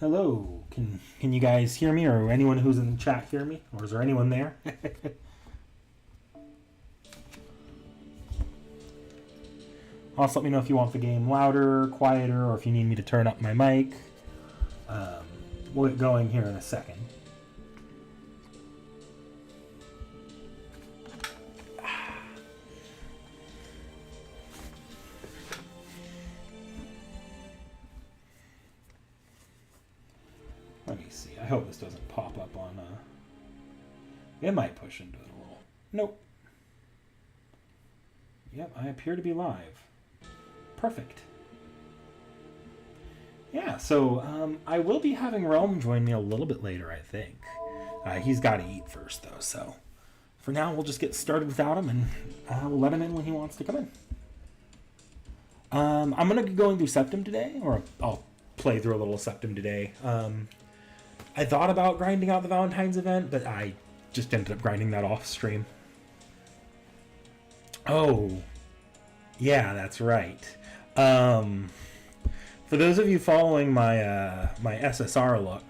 Hello. Can you guys hear me, or anyone who's in the chat hear me, or is there anyone there? Also, let me know if you want the game louder, quieter, or if you need me to turn up my mic. We'll get going here in a second. Let me see. I hope this doesn't pop up on... It might push into it a little. Nope. Yep, I appear to be live. Perfect. Yeah, so I will be having Realm join me a little bit later, I think. He's got to eat first, though, so... For now, we'll just get started without him, and we'll let him in when he wants to come in. I'm going to be going through Septum today, or I'll play through a little Septum today. I thought about grinding out the Valentine's event, but I just ended up grinding that off stream. Oh, yeah, that's right. For those of you following my my SSR look,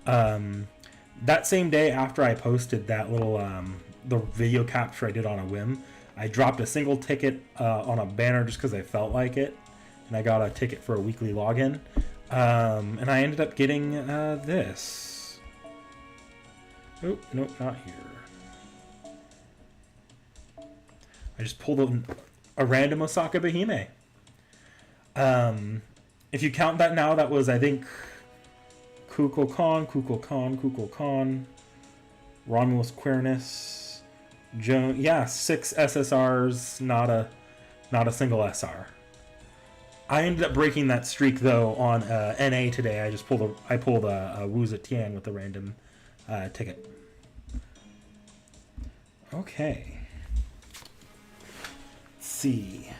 that same day after I posted that little the video capture I did on a whim, I dropped a single ticket on a banner just because I felt like it, and I got a ticket for a weekly login. And I ended up getting this. Oh, nope, not here. I just pulled a random Osaka Behime. If you count that now, that was, I think, Kukulkan, Romulus Quernus, Joan. Yeah, 6 SSRs, not a single SR. I ended up breaking that streak though on NA today. I pulled a Wuza Tian with a random ticket. Okay. Let's see.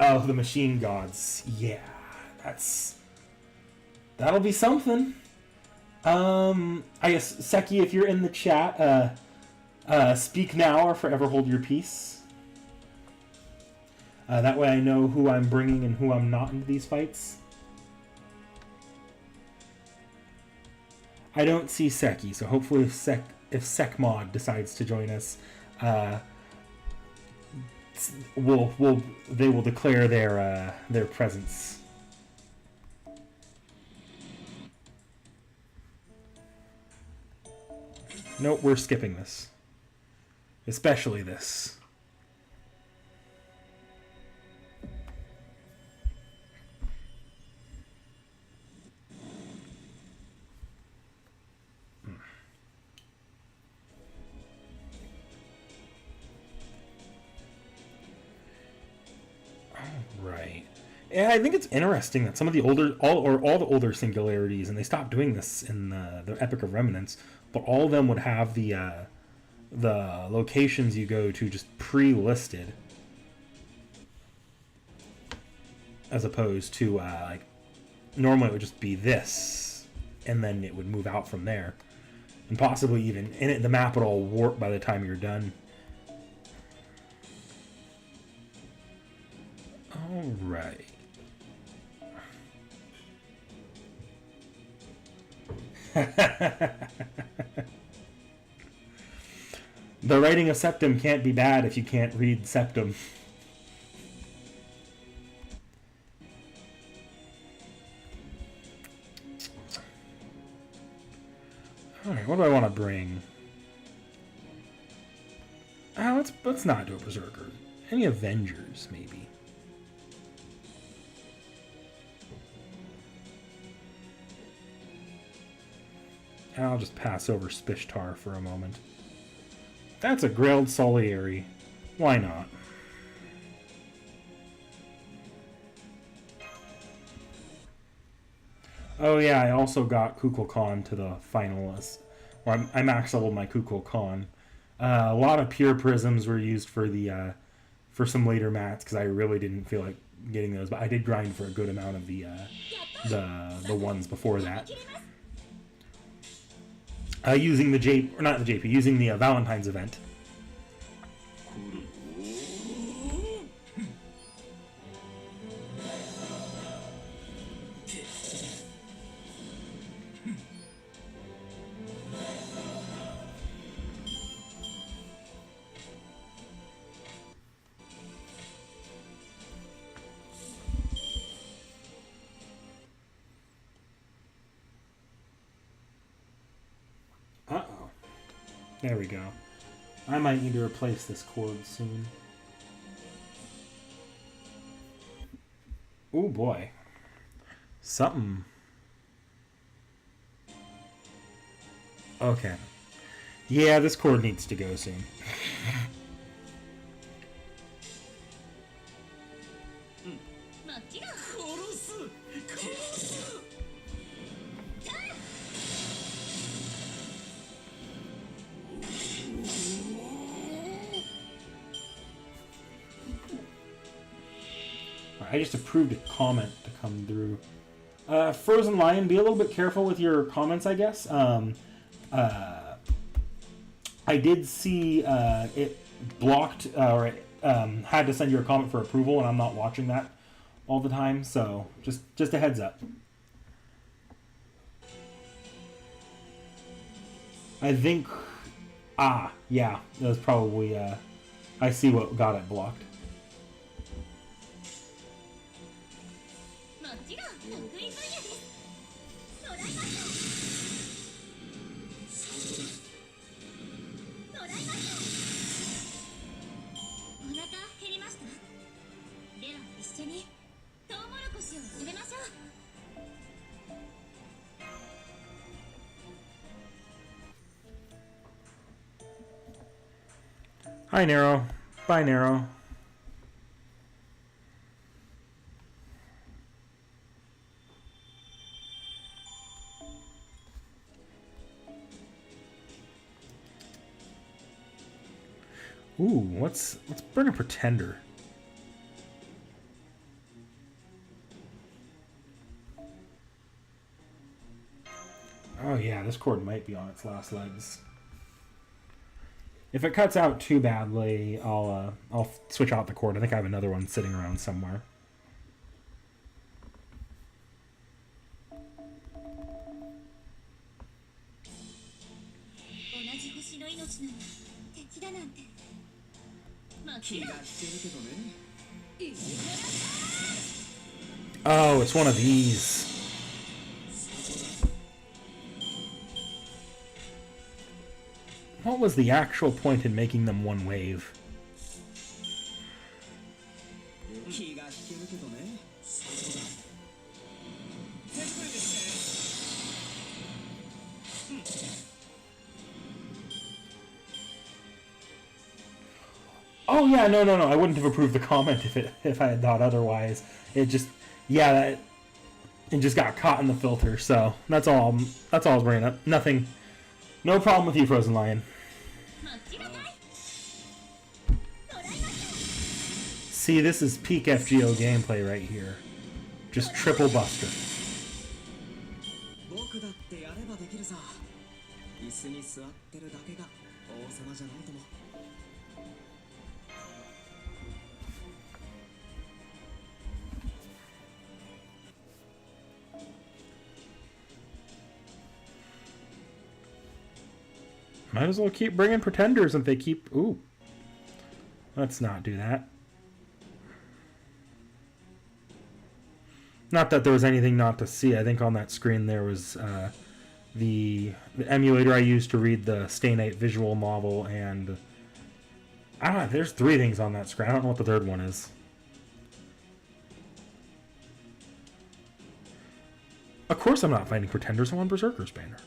Oh, the Machine Gods. Yeah, that'll be something. I guess Seki, if you're in the chat, speak now or forever hold your peace. That way I know who I'm bringing and who I'm not into these fights. I don't see Seki, so hopefully if Sekmod decides to join us, they will declare their presence. Nope, we're skipping this. Especially this. Right. Yeah, I think it's interesting that some of the older, all the older singularities, and they stopped doing this in the Epic of Remnants, but all of them would have the locations you go to just pre-listed, as opposed to like normally it would just be this, and then it would move out from there, and possibly even in it the map would all warp by the time you're done. All right. The writing of Septum can't be bad if you can't read Septum. Alright, what do I want to bring? Let's not do a Berserker. Any Avengers, maybe. I'll just pass over Spishtar for a moment. That's a Grailed Soliary. Why not? Oh yeah, I also got Kukulkan to the finalists. Well, I max leveled my Kukulkan. A lot of pure prisms were used for the for some later mats because I really didn't feel like getting those, but I did grind for a good amount of the ones before that. Using the using the Valentine's event. There we go. I might need to replace this cord soon. Oh boy. Something. Okay. Yeah, this cord needs to go soon. I just approved a comment to come through. Frozen Lion, be a little bit careful with your comments, I guess. I did see it blocked, or it had to send you a comment for approval, and I'm not watching that all the time, so just a heads up. I think... yeah, that was probably... I see what got it blocked. Hi, Nero. Bye, Nero. Ooh, let's bring a pretender. Oh yeah, this cord might be on its last legs. If it cuts out too badly, I'll switch out the cord. I think I have another one sitting around somewhere. Oh, it's one of these. What was the actual point in making them one wave? Oh yeah, no. I wouldn't have approved the comment if I had thought otherwise. It just, yeah, it just got caught in the filter. So that's all. That's all I was bringing up. Nothing. No problem with you, Frozen Lion. See, this is peak FGO gameplay right here. Just triple buster. Might as well keep bringing pretenders if they keep... Ooh. Let's not do that. Not that there was anything not to see. I think on that screen there was the emulator I used to read the Stay Night visual novel, and... I don't know, there's 3 things on that screen. I don't know what the third one is. Of course I'm not fighting pretenders. I'm on Berserker's banner.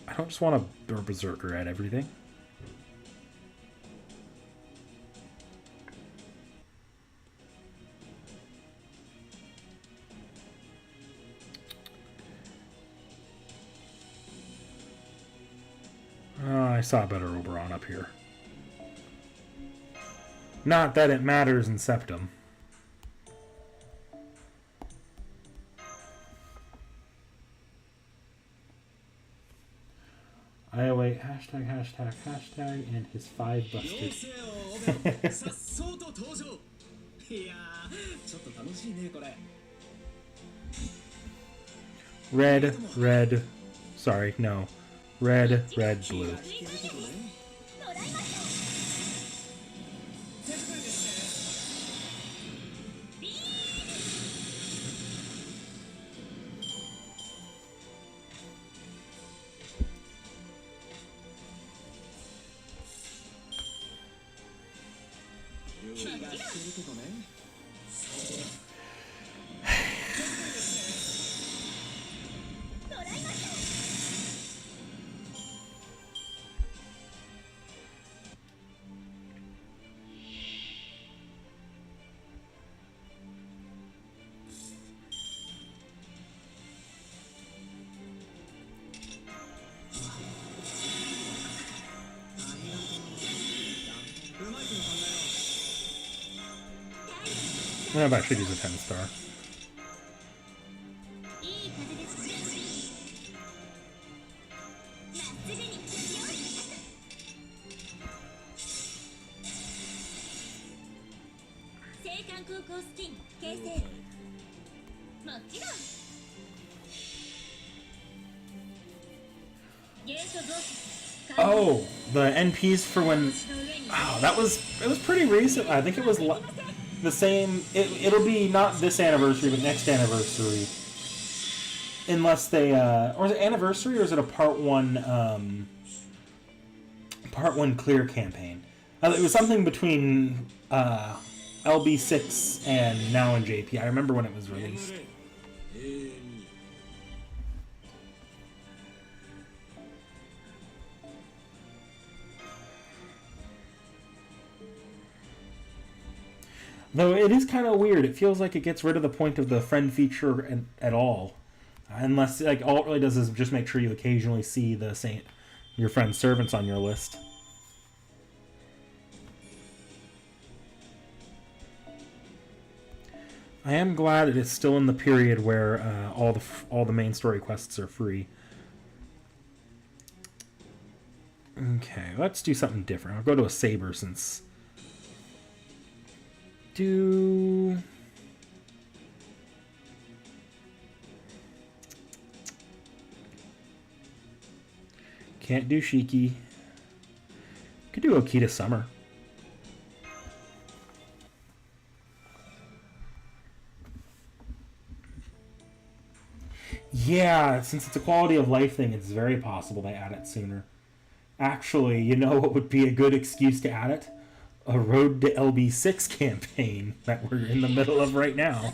I don't just want to Berserker at everything. I saw a better Oberon up here. Not that it matters in Septum. I await hashtag, and his 5 busted. Red. Sorry, no. Red, blue. I don't know if I should use a 10-star. Oh, the NPs for when... Oh, it was pretty recent. I think it was the same... It'll be not this anniversary, but next anniversary. Unless they... or is it anniversary, or is it a Part 1... Part 1 clear campaign? It was something between LB6 and now in JP. I remember when it was released. Though it is kind of weird. It feels like it gets rid of the point of the friend feature at all. Unless, like, all it really does is just make sure you occasionally see your friend's servants on your list. I am glad it is still in the period where all the main story quests are free. Okay, let's do something different. I'll go to a saber since... Can't do Shiki. Could do Okita Summer. Yeah, since it's a quality of life thing, it's very possible they add it sooner. Actually, you know what would be a good excuse to add it? A Road to LB6 campaign that we're in the middle of right now.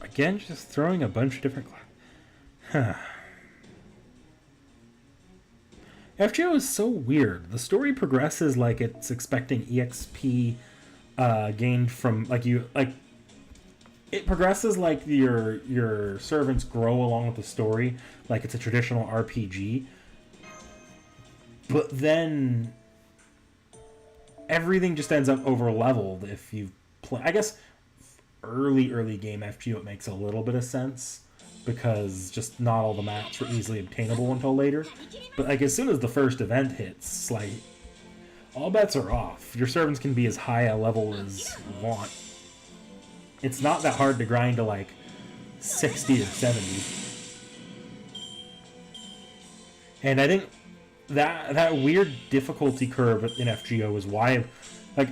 Again, just throwing a bunch of different... FGO is so weird. The story progresses like it's expecting EXP gained from... It progresses like your servants grow along with the story, like it's a traditional RPG. But then... everything just ends up over-leveled if you play... I guess... early game FGO, it makes a little bit of sense because just not all the maps were easily obtainable until later. But like as soon as the first event hits, like all bets are off. Your servants can be as high a level as you want. It's not that hard to grind to like 60 or 70. And I think that weird difficulty curve in FGO is why, like,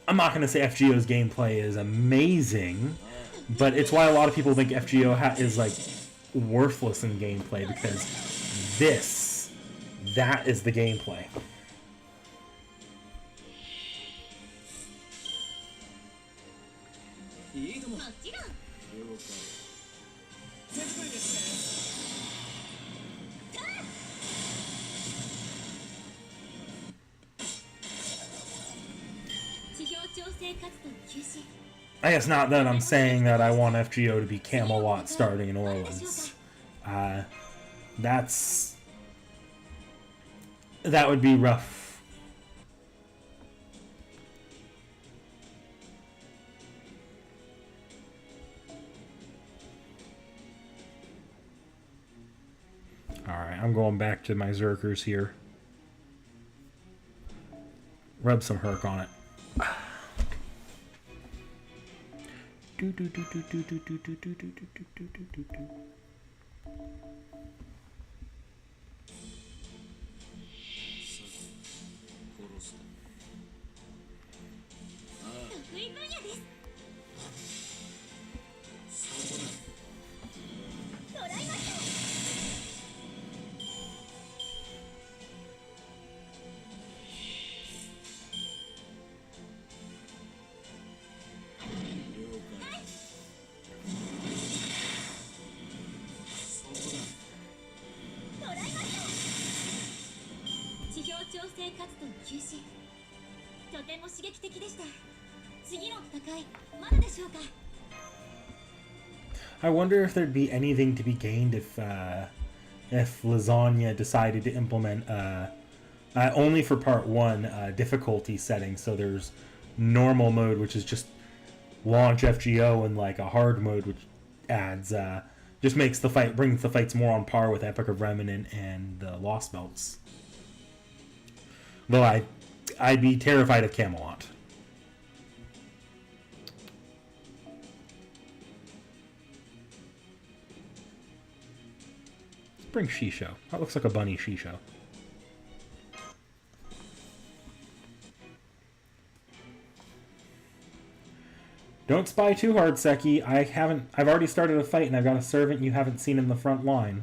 I'm not going to say FGO's gameplay is amazing, but it's why a lot of people think FGO is, like, worthless in gameplay, because that is the gameplay. I guess not that I'm saying that I want FGO to be Camelot starting in Orleans. That would be rough. I'm going back to my Zerkers here. Rub some Herc on it. I wonder if there'd be anything to be gained if Lasagna decided to implement only for part 1 difficulty setting. So there's normal mode, which is just launch FGO, and like a hard mode, which adds just brings the fights more on par with Epic of Remnant and the Lost Belts. Though I'd be terrified of Camelot. Let's bring Shisho. That looks like a bunny Shisho. Don't spy too hard, Seki. I've already started a fight and I've got a servant you haven't seen in the front line.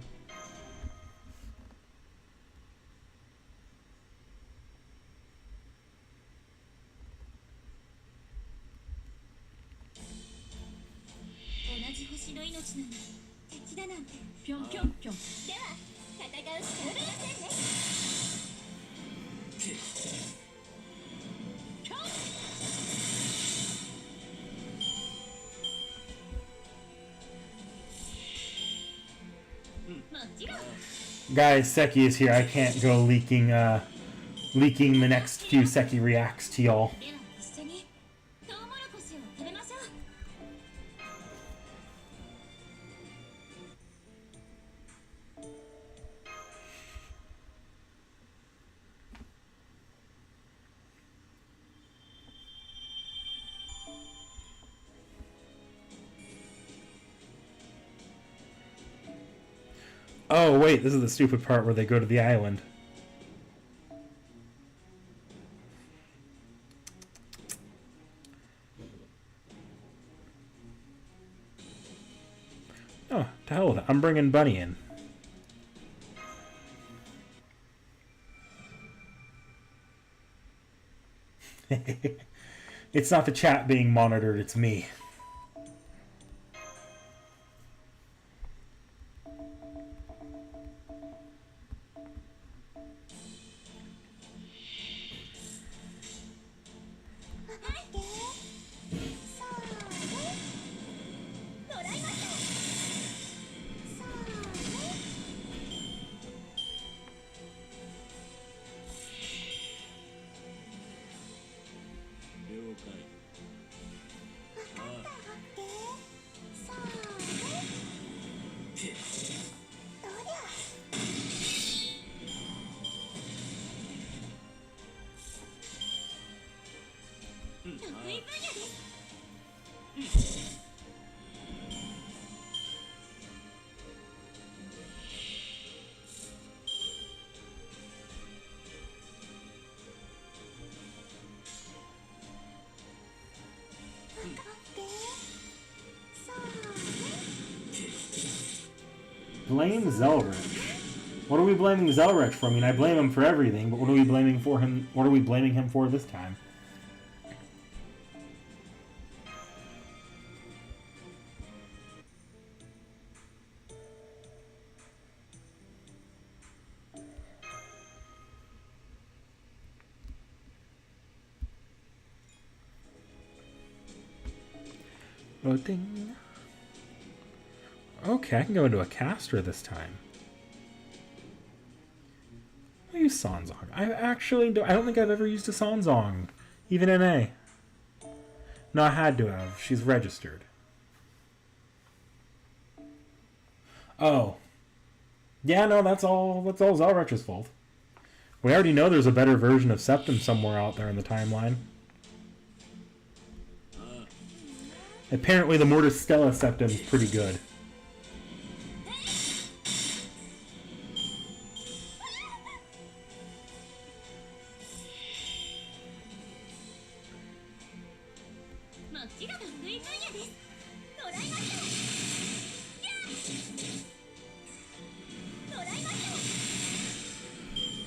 Guys, Seki is here. I can't go leaking the next few Seki reacts to y'all. Oh, wait, this is the stupid part where they go to the island. Oh, to hell with it. I'm bringing Bunny in. It's not the chat being monitored, it's me. Blame Zelrich. What are we blaming Zelrich for? I mean, I blame him for everything, but what are we blaming for him? What are we blaming him for this time? Loading. Okay, I can go into a caster this time. I'll use Sanzong. I don't think I've ever used a Sanzong, even in A. No, I had to have. She's registered. Oh. Yeah, no, that's all Zalretra's fault. We already know there's a better version of Septum somewhere out there in the timeline. Apparently the Mortis Stella Septum is pretty good.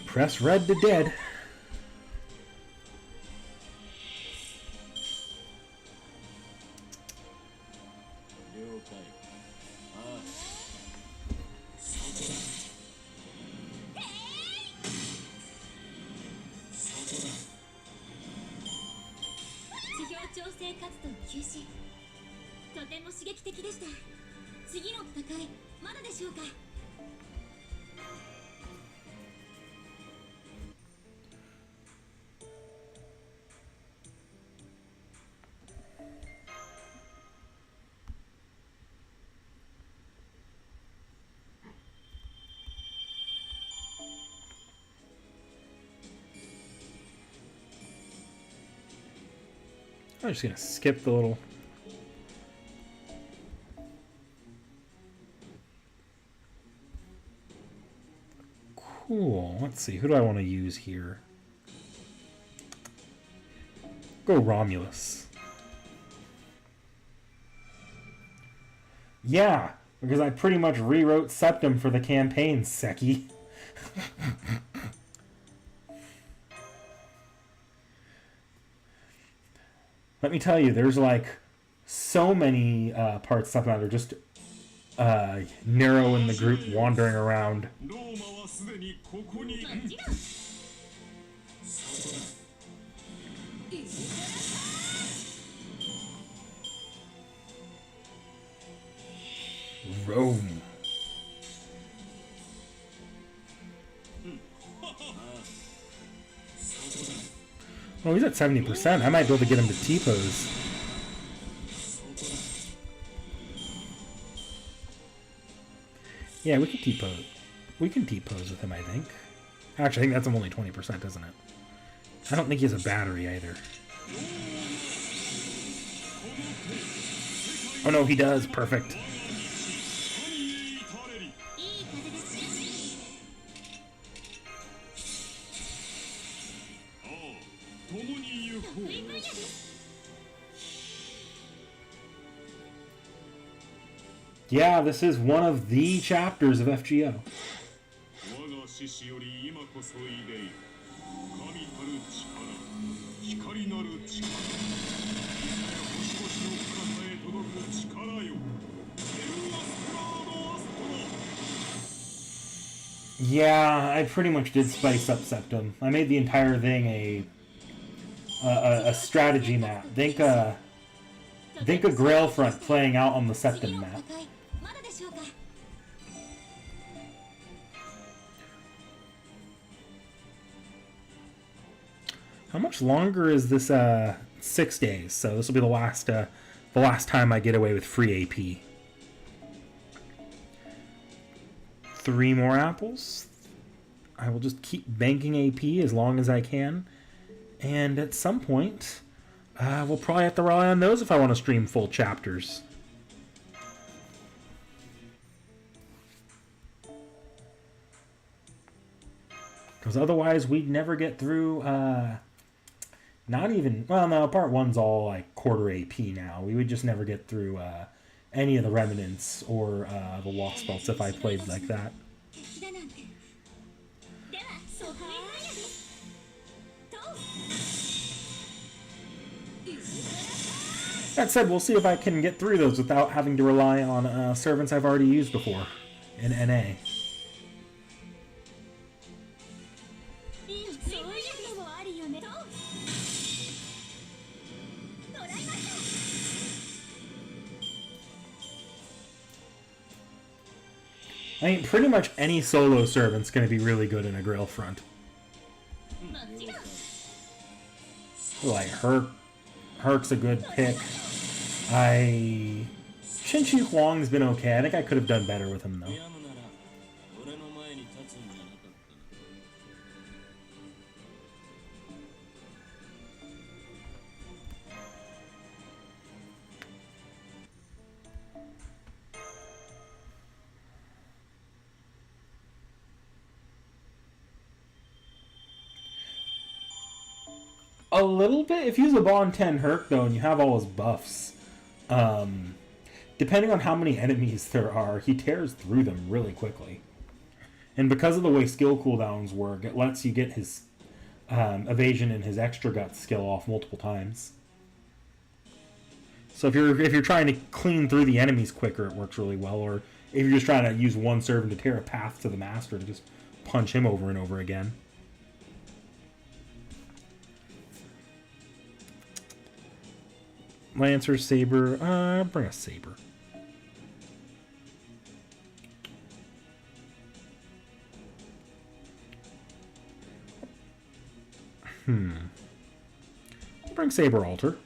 Press red to dead. I'm just gonna skip the little... Cool. Let's see. Who do I want to use here? Go Romulus. Yeah, because I pretty much rewrote Septum for the campaign, Seki. Let me tell you, there's like so many parts Septum that are just Nero in the group wandering around. Rome. Oh, he's at 70%. I might be able to get him to T-pose. Yeah, we can T-pose. We can T-pose with him, I think. Actually, I think that's only 20%, isn't it? I don't think he has a battery either. Oh no, he does. Perfect. Yeah, this is one of the chapters of FGO. Yeah, I pretty much did spice up Septum. I made the entire thing a strategy map. Think a Grail front playing out on the Septum map. How much longer is this? 6 days. So this will be the last time I get away with free AP. 3 more apples. I will just keep banking AP as long as I can, and at some point, we'll probably have to rely on those if I want to stream full chapters. Because otherwise, we'd never get through. Not even, well, no, part 1's all like quarter AP now. We would just never get through any of the remnants or the lost belts if I played like that. That said, we'll see if I can get through those without having to rely on servants I've already used before in NA. I mean, pretty much any solo servant's going to be really good in a Grail front. Like, Herc's a good pick. Shin Chi Huang's been okay. I think I could have done better with him, though. A little bit. If you use a Bond 10 Herc, though, and you have all his buffs, depending on how many enemies there are, he tears through them really quickly. And because of the way skill cooldowns work, it lets you get his evasion and his extra guts skill off multiple times. So if you're trying to clean through the enemies quicker, it works really well. Or if you're just trying to use one servant to tear a path to the master to just punch him over and over again. Lancer, Saber. Bring a Saber. Bring Saber Altar.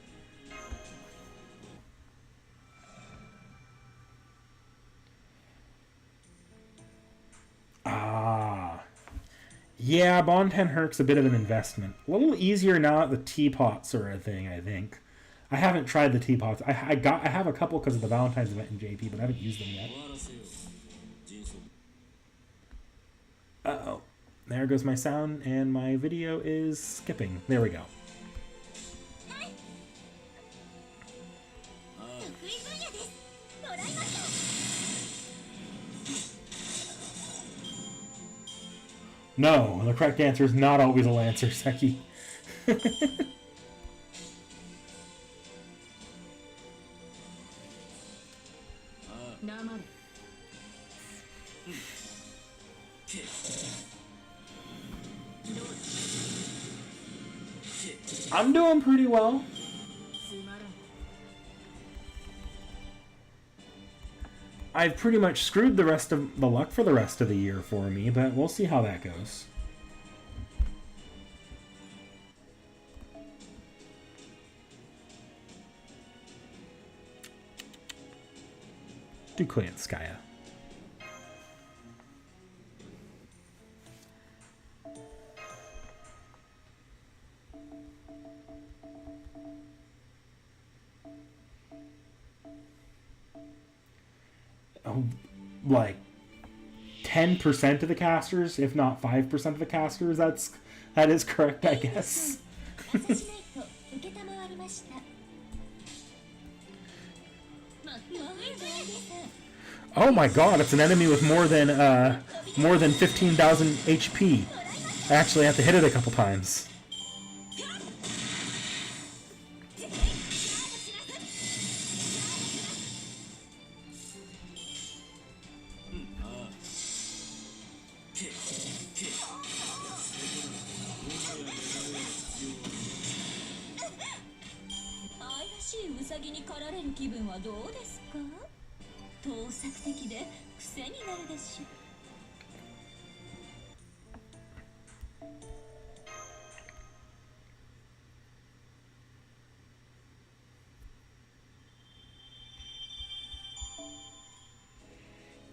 Yeah, Bond 10 Herc's a bit of an investment. A little easier now that the teapots are a thing, I think. I haven't tried the teapots. I have a couple because of the Valentine's event in JP, but I haven't used them yet. Uh-oh. There goes my sound, and my video is skipping. There we go. No, the correct answer is not always a Lancer, Seki. I'm doing pretty well. I've pretty much screwed the rest of the luck for the rest of the year for me, but we'll see how that goes. Duklianskaya. Like 10% of the casters, if not 5% of the casters, that is correct, I guess. Oh my god, it's an enemy with more than 15,000 HP. I actually have to hit it a couple times.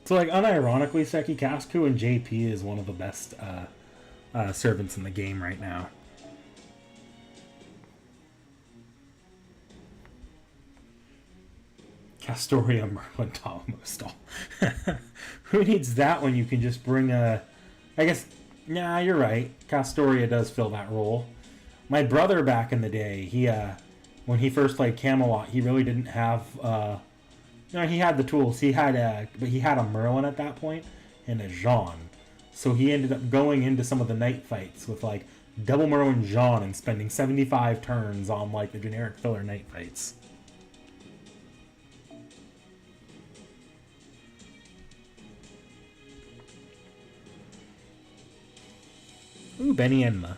So, like, unironically, Seki Casku and JP is one of the best servants in the game right now. Castoria, Merlin, Talmostal. Who needs that when you can just bring a... I guess... Nah, you're right. Castoria does fill that role. My brother back in the day, he when he first played Camelot, he really didn't have... No, he had the tools. But he had a Merlin at that point and a Jean. So he ended up going into some of the night fights with like double Merlin Jean and spending 75 turns on like the generic filler night fights. Ooh, Benny Enma.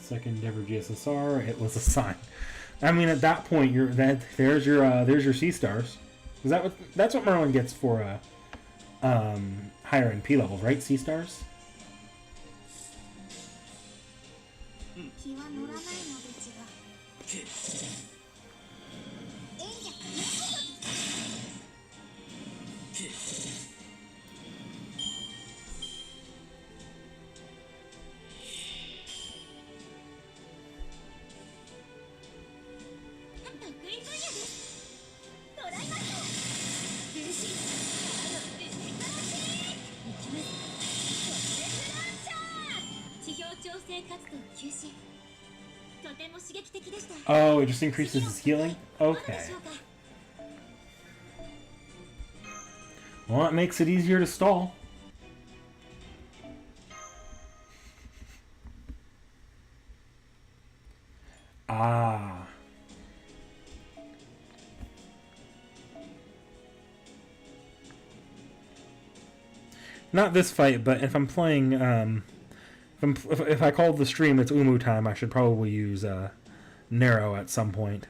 Second ever GSSR. It was a sign. I mean, at that point, there's your C stars. Is that that's what Merlin gets for higher NP levels, right? C stars. Oh, it just increases his healing? Okay. Well, that makes it easier to stall. Ah. Not this fight, but if I'm playing, if I call the stream it's Umu Time, I should probably use Narrow at some point.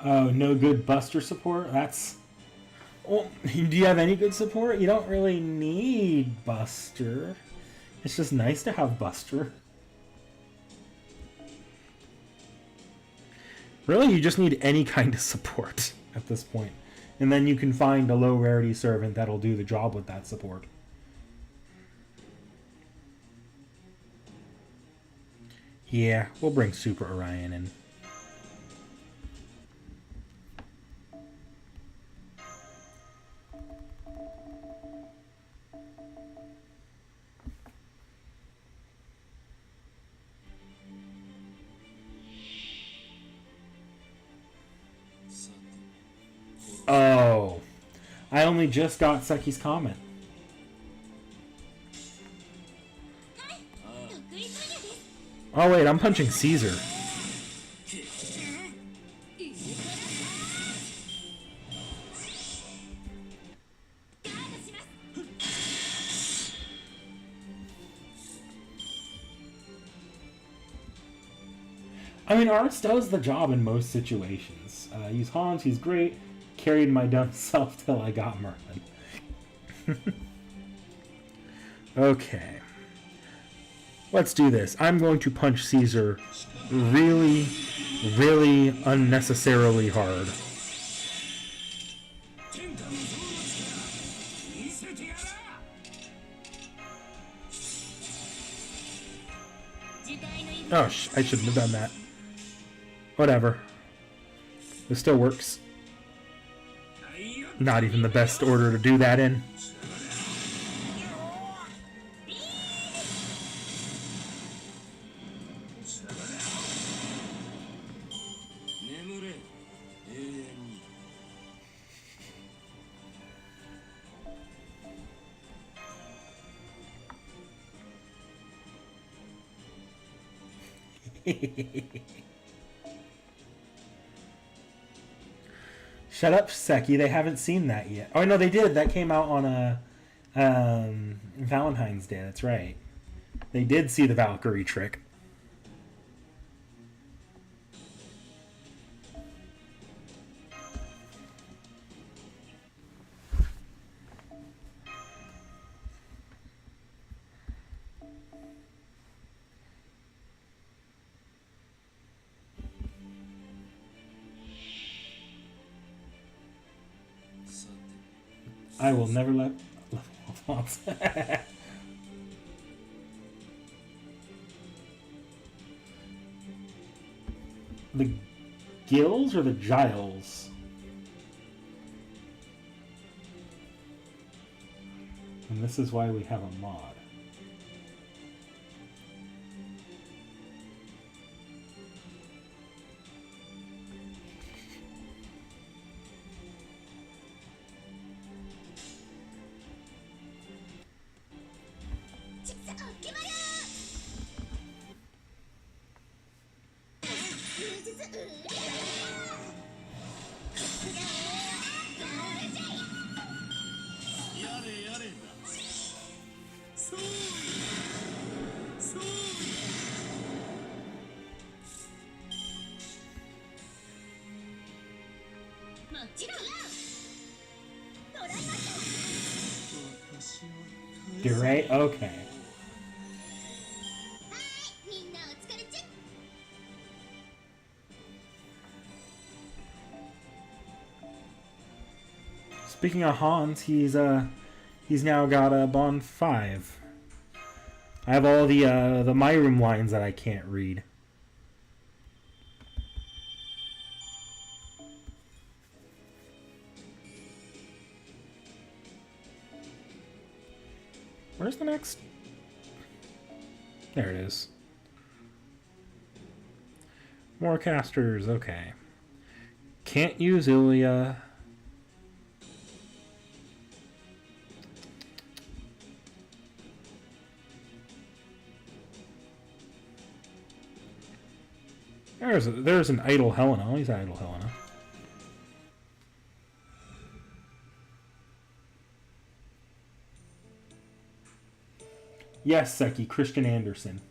Oh, no good Buster support? That's... Well, do you have any good support? You don't really need Buster. It's just nice to have Buster. Really, you just need any kind of support at this point. And then you can find a low rarity servant that'll do the job with that support. Yeah, we'll bring Super Orion in. Oh, I only just got Seki's comment. Oh wait, I'm punching Caesar. I mean, Arts does the job in most situations. Use Hans, he's great. Carried my dumb self till I got Merlin. Okay. Let's do this. I'm going to punch Caesar really, really unnecessarily hard. Oh, I shouldn't have done that. Whatever. This still works. Not even the best order to do that in. Shut up, Seki. They haven't seen that yet. Oh no, they did. That came out on Valentine's Day. That's right. They did see the Valkyrie trick. I will never let Alphonse. The Gills or the Giles? And this is why we have a mod. Right? Okay. Speaking of Hans, he's now got a Bond 5. I have all the My Room lines that I can't read. Where's the next? There it is. More casters, okay. Can't use Ilya. There's an idle Helena. Oh, he's idle Helena. Yes, Seki, Christian Anderson.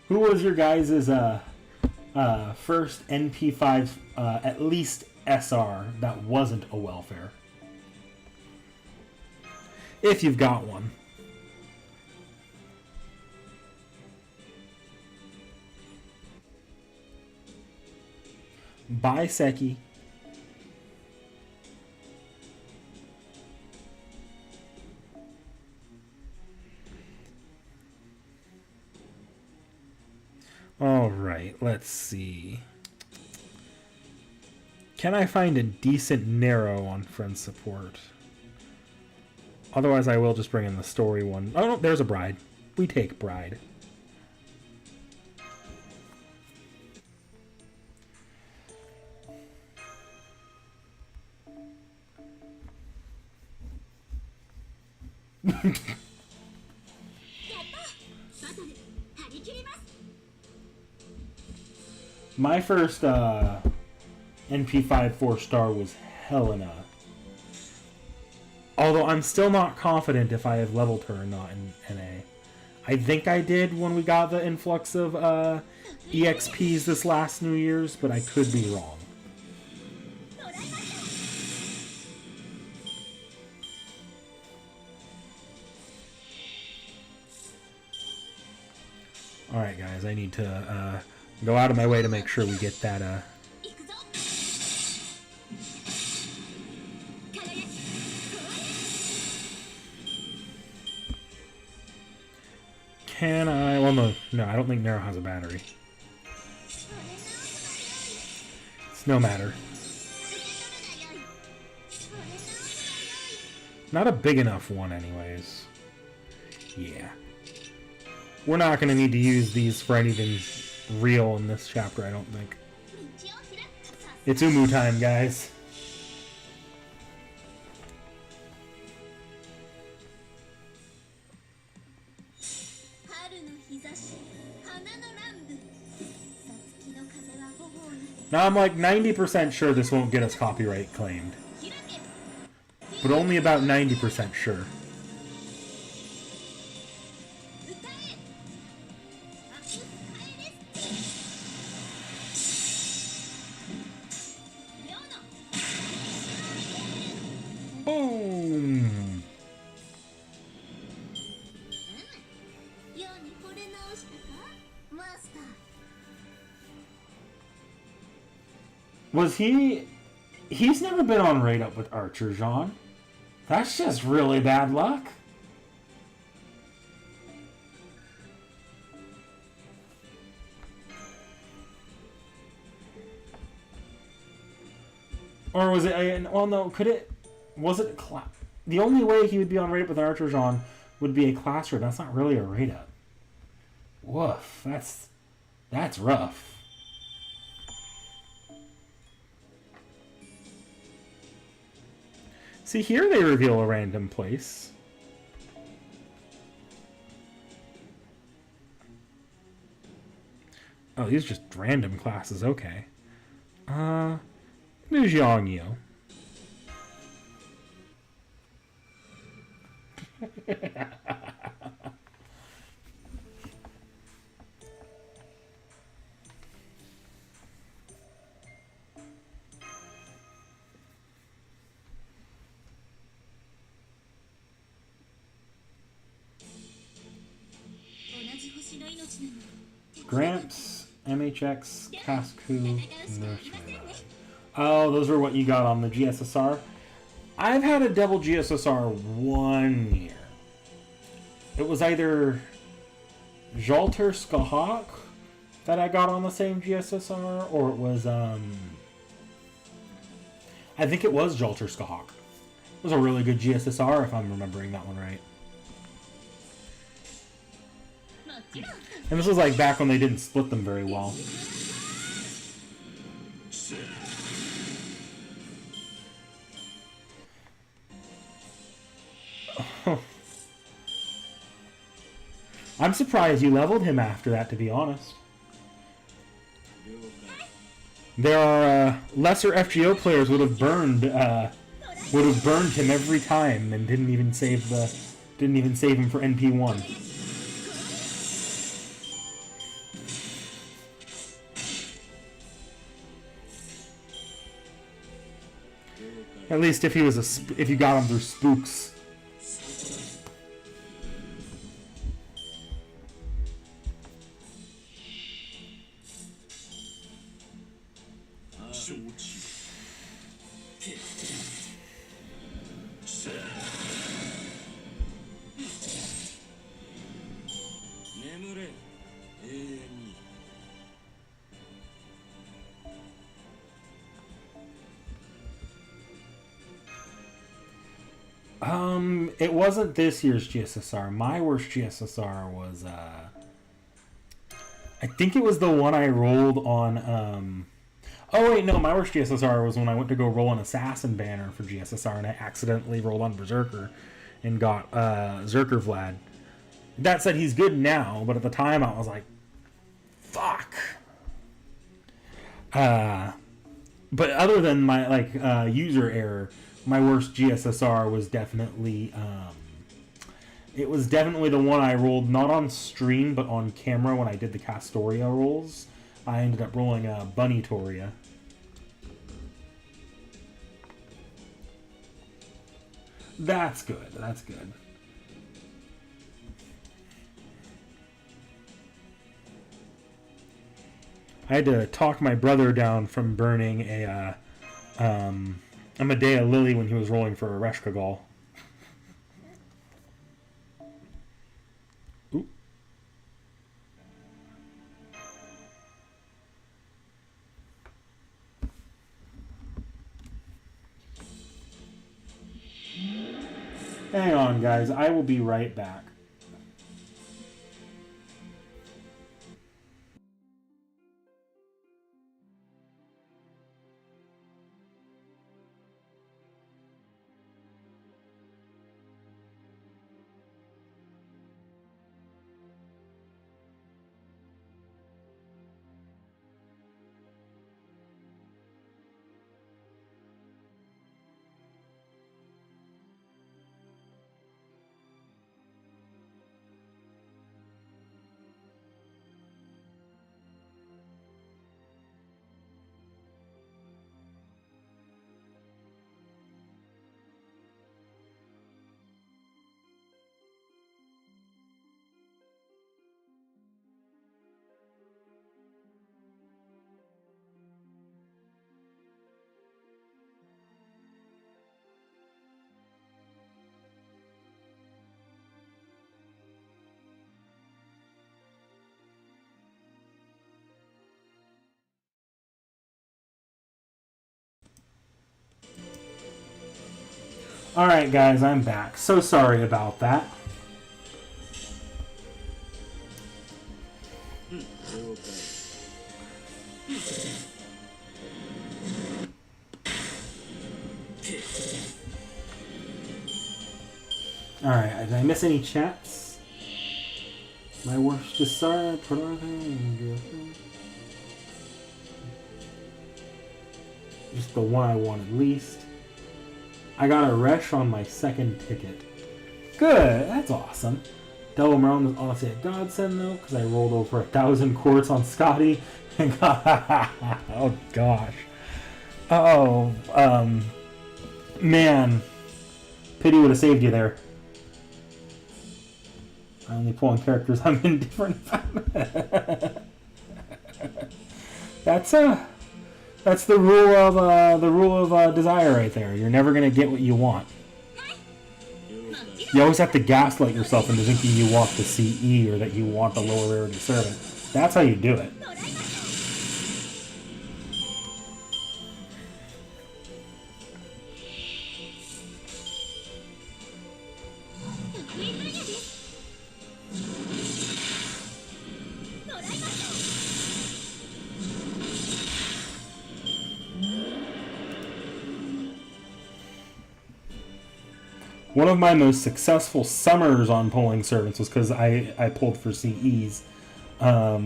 Who was your guys' first NP5 at least SR that wasn't a welfare? If you've got one. Bye, Seki. All right, let's see. Can I find a decent narrow on friend support? Otherwise, I will just bring in the story one. Oh, no, there's a bride. We take bride. My first NP5 4-star was Helena. Although I'm still not confident if I have leveled her or not in NA. I think I did when we got the influx of EXPs this last New Year's, but I could be wrong. Alright guys, I need to go out of my way to make sure we get that Can I... Well, no, I don't think Nero has a battery. It's no matter. Not a big enough one anyways. Yeah. We're not going to need to use these for anything real in this chapter, I don't think. It's Umu time, guys. Now I'm like 90% sure this won't get us copyright claimed. But only about 90% sure. Boom! Was he... He's never been on Raid Up with Archer, Jean. That's just really bad luck. Or was it... Well, no, could it... Was it... The only way he would be on Raid Up with Archer, Jean, would be a class raid. That's not really a Raid Up. Woof. That's rough. See, here they reveal a random place. Oh, these are just random classes. Okay. There's Yongyo. Gramps, MHX, Cascu, Nursery. Oh, those are what you got on the GSSR? I've had a double GSSR 1 year. It was either Jalter Skahawk that I got on the same GSSR, or it was, I think it was Jalter Skahawk. It was a really good GSSR, if I'm remembering that one right. And this was like back when they didn't split them very well. I'm surprised you leveled him after that, to be honest. There are lesser FGO players would have burned him every time and didn't even save him for NP1. At least if he was if you got him through spooks. It wasn't this year's GSSR. My worst GSSR was, I think it was the one I rolled on, oh wait, no, my worst GSSR was when I went to go roll an Assassin banner for GSSR and I accidentally rolled on Berserker and got, Zerker Vlad. That said, he's good now, but at the time I was like, fuck. But other than my, like, user error, my worst GSSR was definitely It was definitely the one I rolled, not on stream, but on camera when I did the Castoria rolls. I ended up rolling a Bunny Toria. That's good. That's good. I had to talk my brother down from burning a Medea Lily when he was rolling for a Reshkagal. Ooh. Hang on, guys. I will be right back. Alright, guys, I'm back. So sorry about that. Alright, did I miss any chats? My worst desire, put on just the one I wanted least. I got a Resh on my second ticket. Good, that's awesome. Double Marone was honestly a godsend though, because I rolled over 1,000 quartz on Scotty and got oh gosh. Oh, man. Pity would have saved you there. I only pull on characters I'm indifferent about. That's the rule of desire right there. You're never gonna get what you want. You always have to gaslight yourself into thinking you want the CE or that you want the lower rarity servant. That's how you do it. One of my most successful summers on pulling servants was because I pulled for CEs. I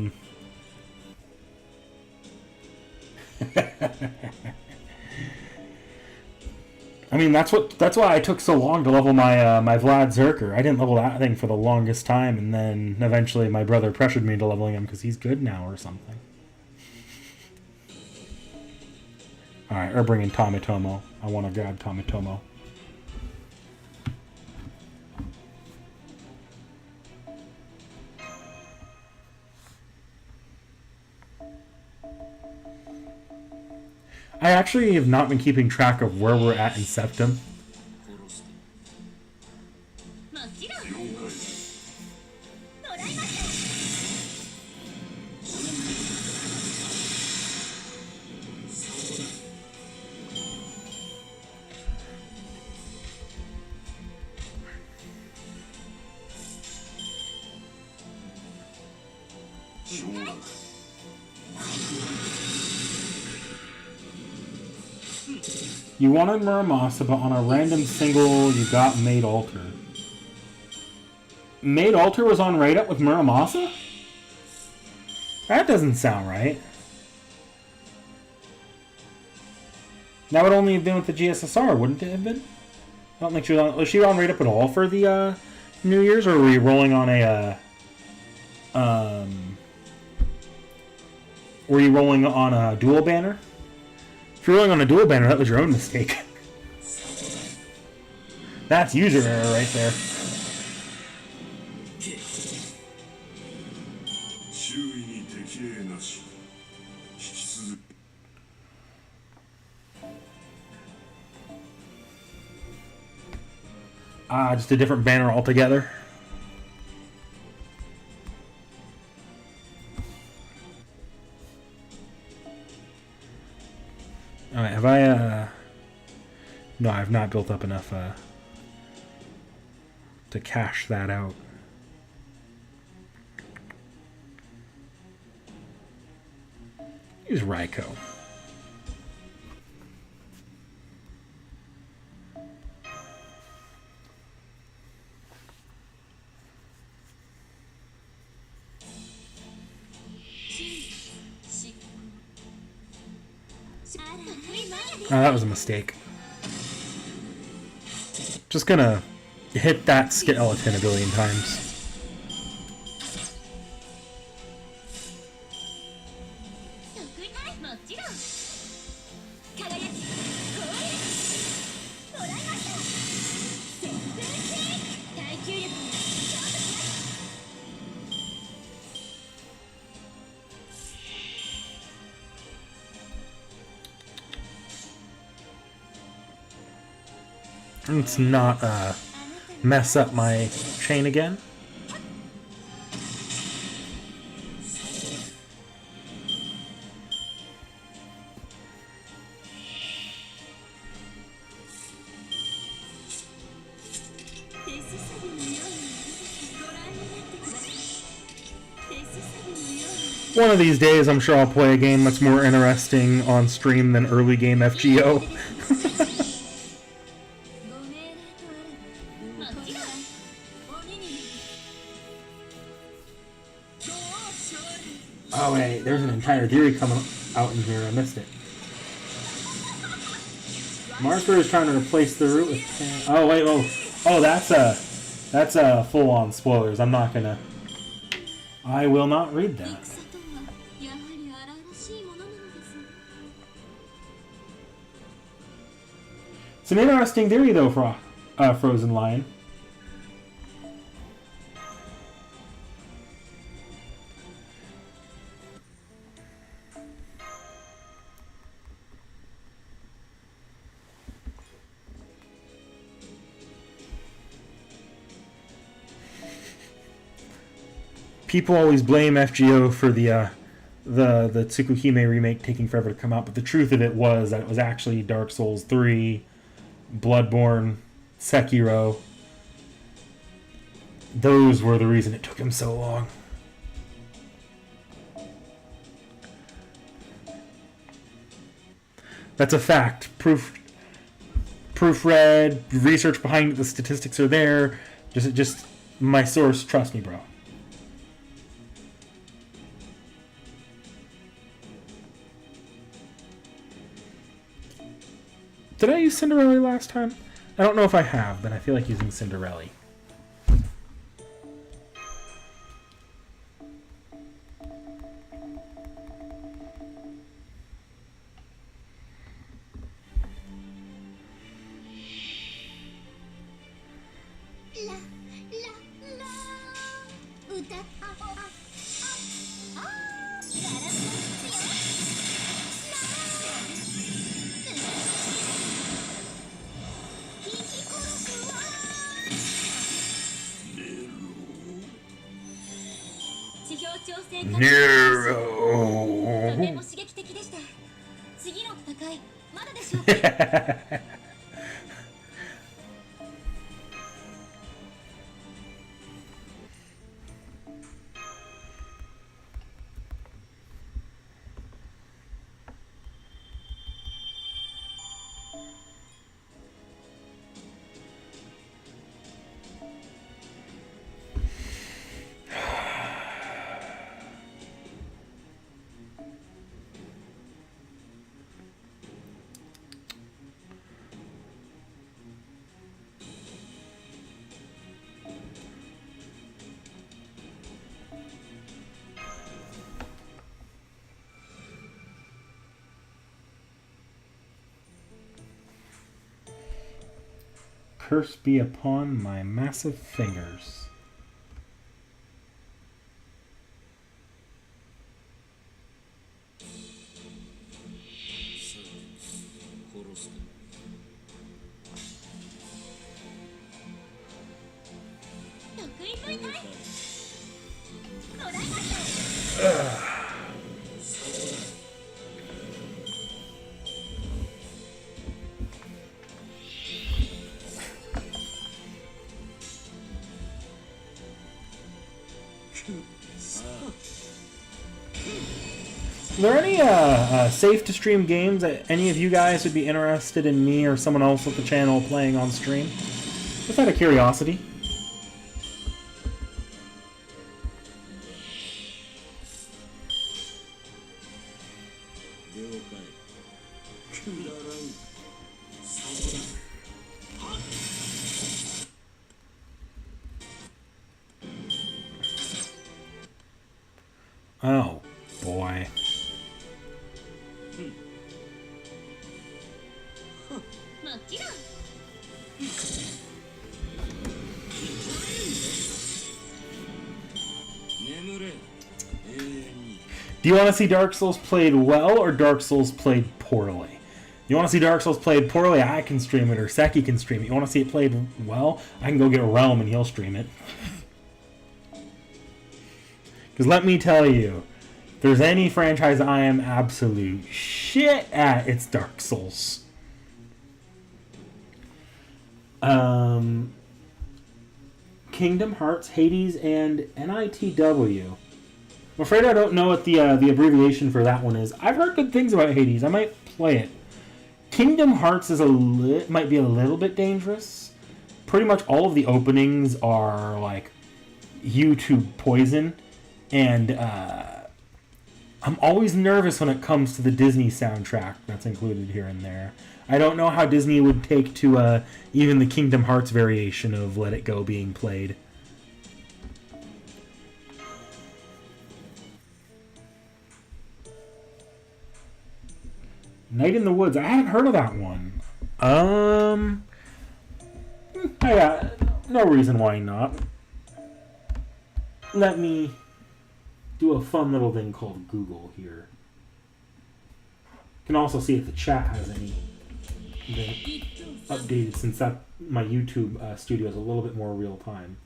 mean, that's why I took so long to level my my Vlad Zerker. I didn't level that thing for the longest time, and then eventually my brother pressured me into leveling him because he's good now or something. All right, or bring in Tomitomo. I want to grab Tomitomo. I actually have not been keeping track of where we're at in Septim. You wanted Muramasa, but on a random single, you got Maid Alter. Maid Alter was on right up with Muramasa? That doesn't sound right. That would only have been with the GSSR, wouldn't it have been? I don't think she was on right up at all for the New Year's, or were you rolling on a were you rolling on a dual banner? If you're rolling on a dual banner, that was your own mistake. That's user error right there. Just a different banner altogether. Alright, have I, no, I've not built up enough, to cash that out. Use Raiko. That was a mistake. Just gonna hit that skeleton a billion times. Let's not mess up my chain again. One of these days, I'm sure I'll play a game much more interesting on stream than early game FGO. Oh wait, there's an entire theory coming out in here. I missed it. Marsford is trying to replace the root with. Oh wait, oh that's a full-on spoilers. I'm not gonna. I will not read that. It's an interesting theory though for Frozen Lion. People always blame FGO for the Tsukuhime remake taking forever to come out, but the truth of it was that it was actually Dark Souls 3, Bloodborne, Sekiro. Those were the reason it took him so long. That's a fact. Proofread, research behind it, the statistics are there. Just my source, trust me, bro. Did I use Cinderella last time? I don't know if I have, but I feel like using Cinderella. curse be upon my massive fingers. Are there any safe to stream games that any of you guys would be interested in me or someone else with the channel playing on stream? Just out of curiosity. Oh, boy. Do you want to see Dark Souls played well or Dark Souls played poorly? You want to see Dark Souls played poorly? I can stream it, or Seki can stream it. You want to see it played well? I can go get Realm and he'll stream it. Because let me tell you, if there's any franchise I am absolute shit at, it's Dark Souls. Kingdom Hearts, Hades, and NITW. I'm afraid I don't know what the abbreviation for that one is. I've heard good things about Hades. I might play it. Kingdom Hearts is might be a little bit dangerous. Pretty much all of the openings are like YouTube poison, and I'm always nervous when it comes to the Disney soundtrack that's included here and there. I don't know how Disney would take to even the Kingdom Hearts variation of Let It Go being played. Night in the Woods. I haven't heard of that one. I got no reason why not. Let me do a fun little thing called Google here. You can also see if the chat has any updated, since that my YouTube studio is a little bit more real time.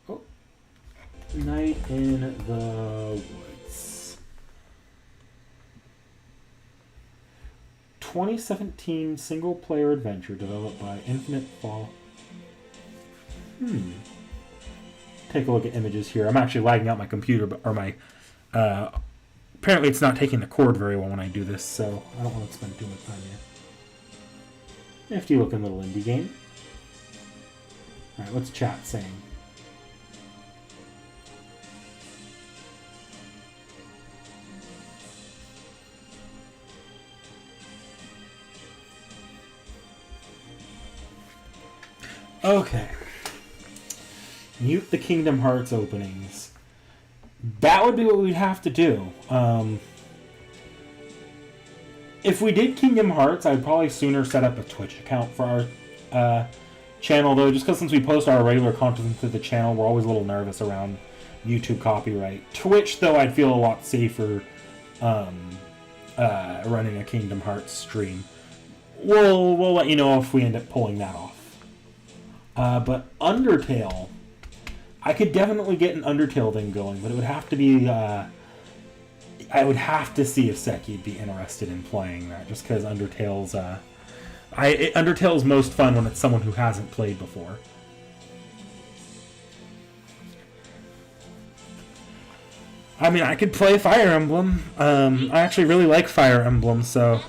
Oh, Night in the Woods. 2017 single-player adventure developed by Infinite Fall. Take a look at images here. I'm actually lagging out my computer, or my... apparently it's not taking the cord very well when I do this, so I don't want to spend too much time here. Nifty looking little indie game. Alright, what's chat saying? Okay. Mute the Kingdom Hearts openings. That would be what we'd have to do. If we did Kingdom Hearts, I'd probably sooner set up a Twitch account for our channel, though, just because since we post our regular content to the channel, we're always a little nervous around YouTube copyright. Twitch, though, I'd feel a lot safer running a Kingdom Hearts stream. We'll let you know if we end up pulling that off. But Undertale, I could definitely get an Undertale thing going, but it would have to be... I would have to see if Seki would be interested in playing that, just because Undertale's... Undertale's most fun when it's someone who hasn't played before. I mean, I could play Fire Emblem. I actually really like Fire Emblem, so...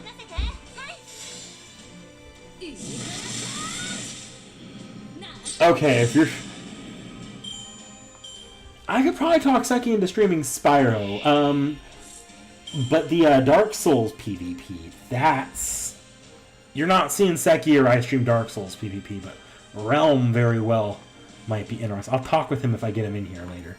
Okay, if you're... I could probably talk Seki into streaming Spyro. But the Dark Souls PvP, that's... You're not seeing Seki or I stream Dark Souls PvP, but Realm very well might be interesting. I'll talk with him if I get him in here later.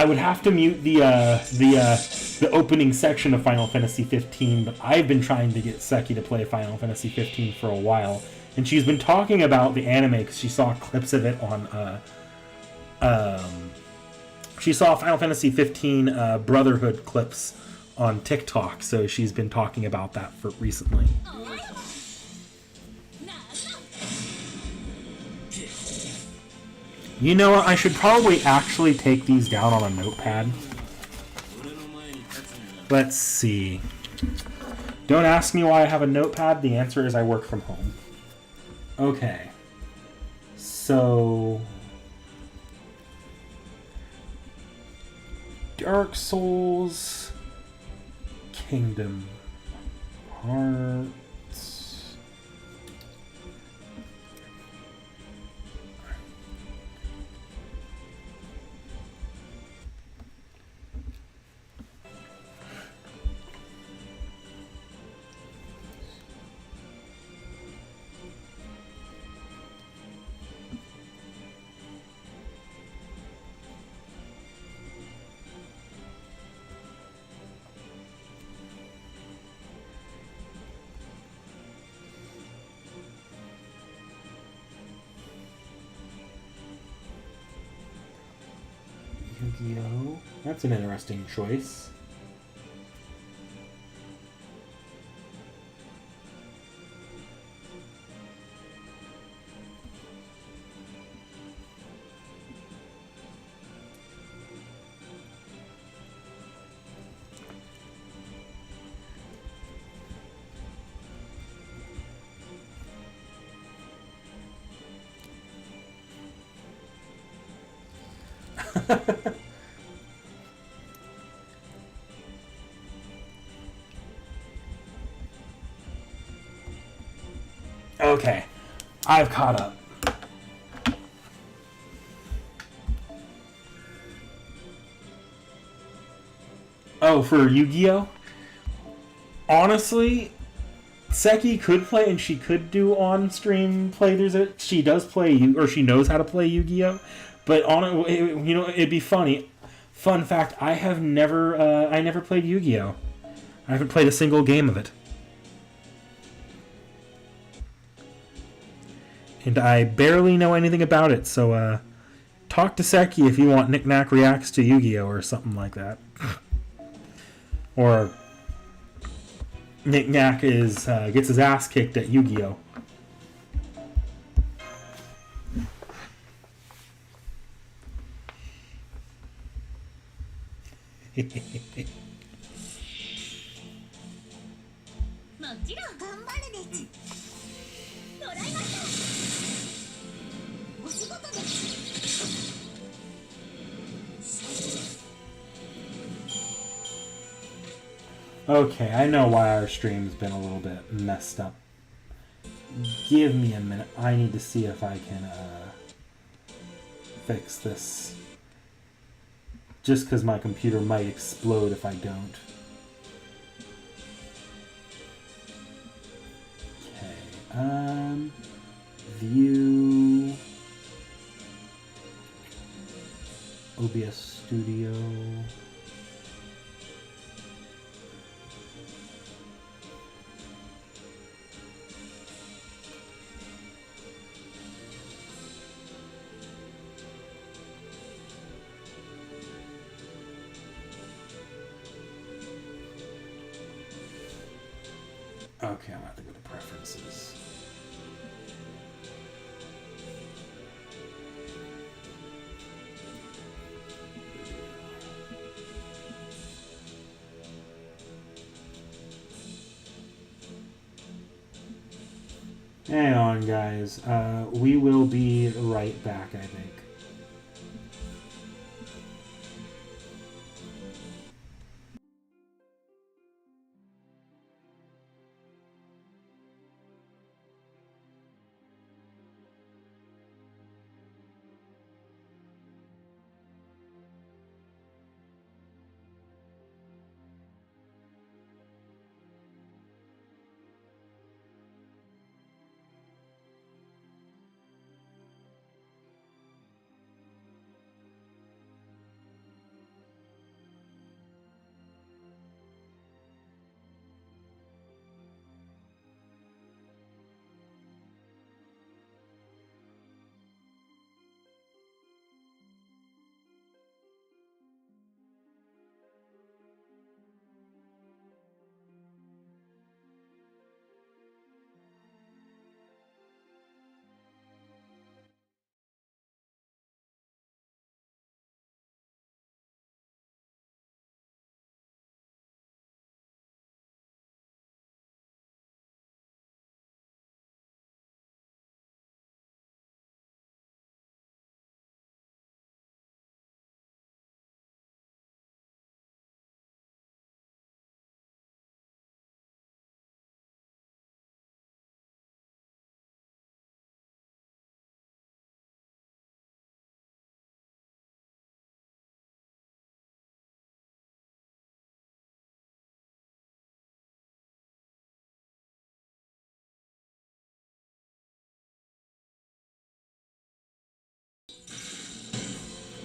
I would have to mute the opening section of Final Fantasy 15, but I've been trying to get Seki to play Final Fantasy 15 for a while, and she's been talking about the anime because she saw clips of it on she saw Final Fantasy 15 Brotherhood clips on TikTok, so she's been talking about that for recently. You know what? I should probably actually take these down on a notepad. Let's see. Don't ask me why I have a notepad. The answer is I work from home. Okay. So... Dark Souls... Kingdom Hearts... Yu-Gi-Oh! That's an interesting choice. Okay, I've caught up. Oh, for Yu-Gi-Oh? Honestly, Seki could play and she could do on-stream playthroughs. She does play, or she knows how to play Yu-Gi-Oh. But it'd be funny. Fun fact: I never played Yu-Gi-Oh. I haven't played a single game of it. And I barely know anything about it, so talk to Seki if you want Knick-Knack reacts to Yu-Gi-Oh! Or something like that. Or Knick-Knack gets his ass kicked at Yu-Gi-Oh! Okay, I know why our stream's been a little bit messed up. Give me a minute. I need to see if I can fix this. Just because my computer might explode if I don't. Okay. View. OBS Studio. Okay, I'm gonna have to go to preferences. Hang on, guys. We will be right back, I think.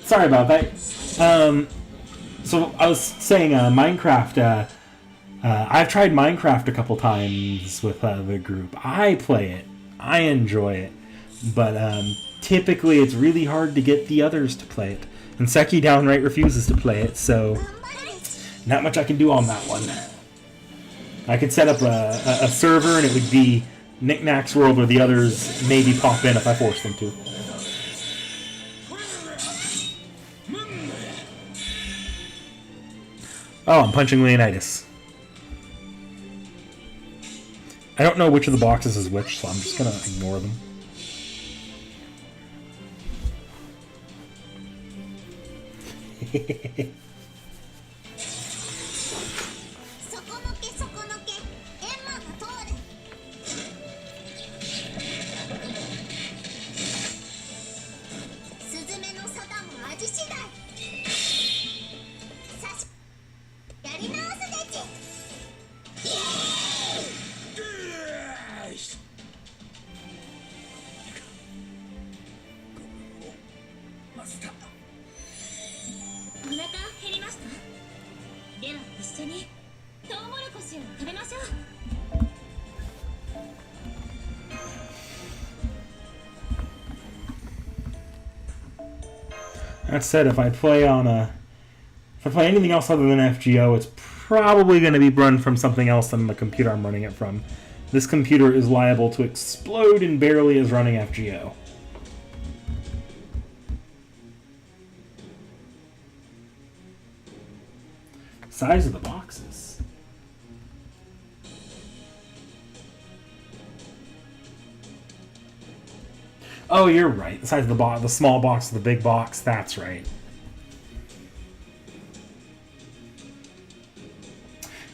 Sorry about that. So I was saying Minecraft. I've tried Minecraft a couple times with the group. I play it. I enjoy it. But typically it's really hard to get the others to play it. And Seki downright refuses to play it, so not much I can do on that one. I could set up a server and it would be Knickknack's World where the others maybe pop in if I force them to. Oh, I'm punching Leonidas. I don't know which of the boxes is which, so I'm just gonna ignore them. That said, if I play anything else other than FGO, it's probably going to be run from something else than the computer I'm running it from. This computer is liable to explode and barely is running FGO. Size of the boxes. Oh, you're right. The size of the small box to the big box. That's right.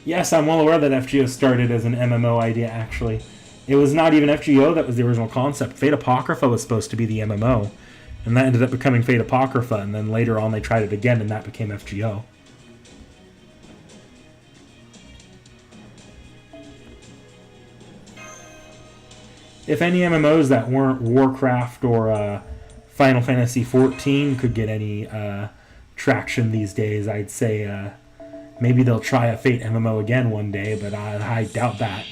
Yes, I'm well aware that FGO started as an MMO idea, actually. It was not even FGO that was the original concept. Fate Apocrypha was supposed to be the MMO, and that ended up becoming Fate Apocrypha, and then later on they tried it again, and that became FGO. If any MMOs that weren't Warcraft or Final Fantasy XIV could get any traction these days, I'd say maybe they'll try a Fate MMO again one day, but I doubt that.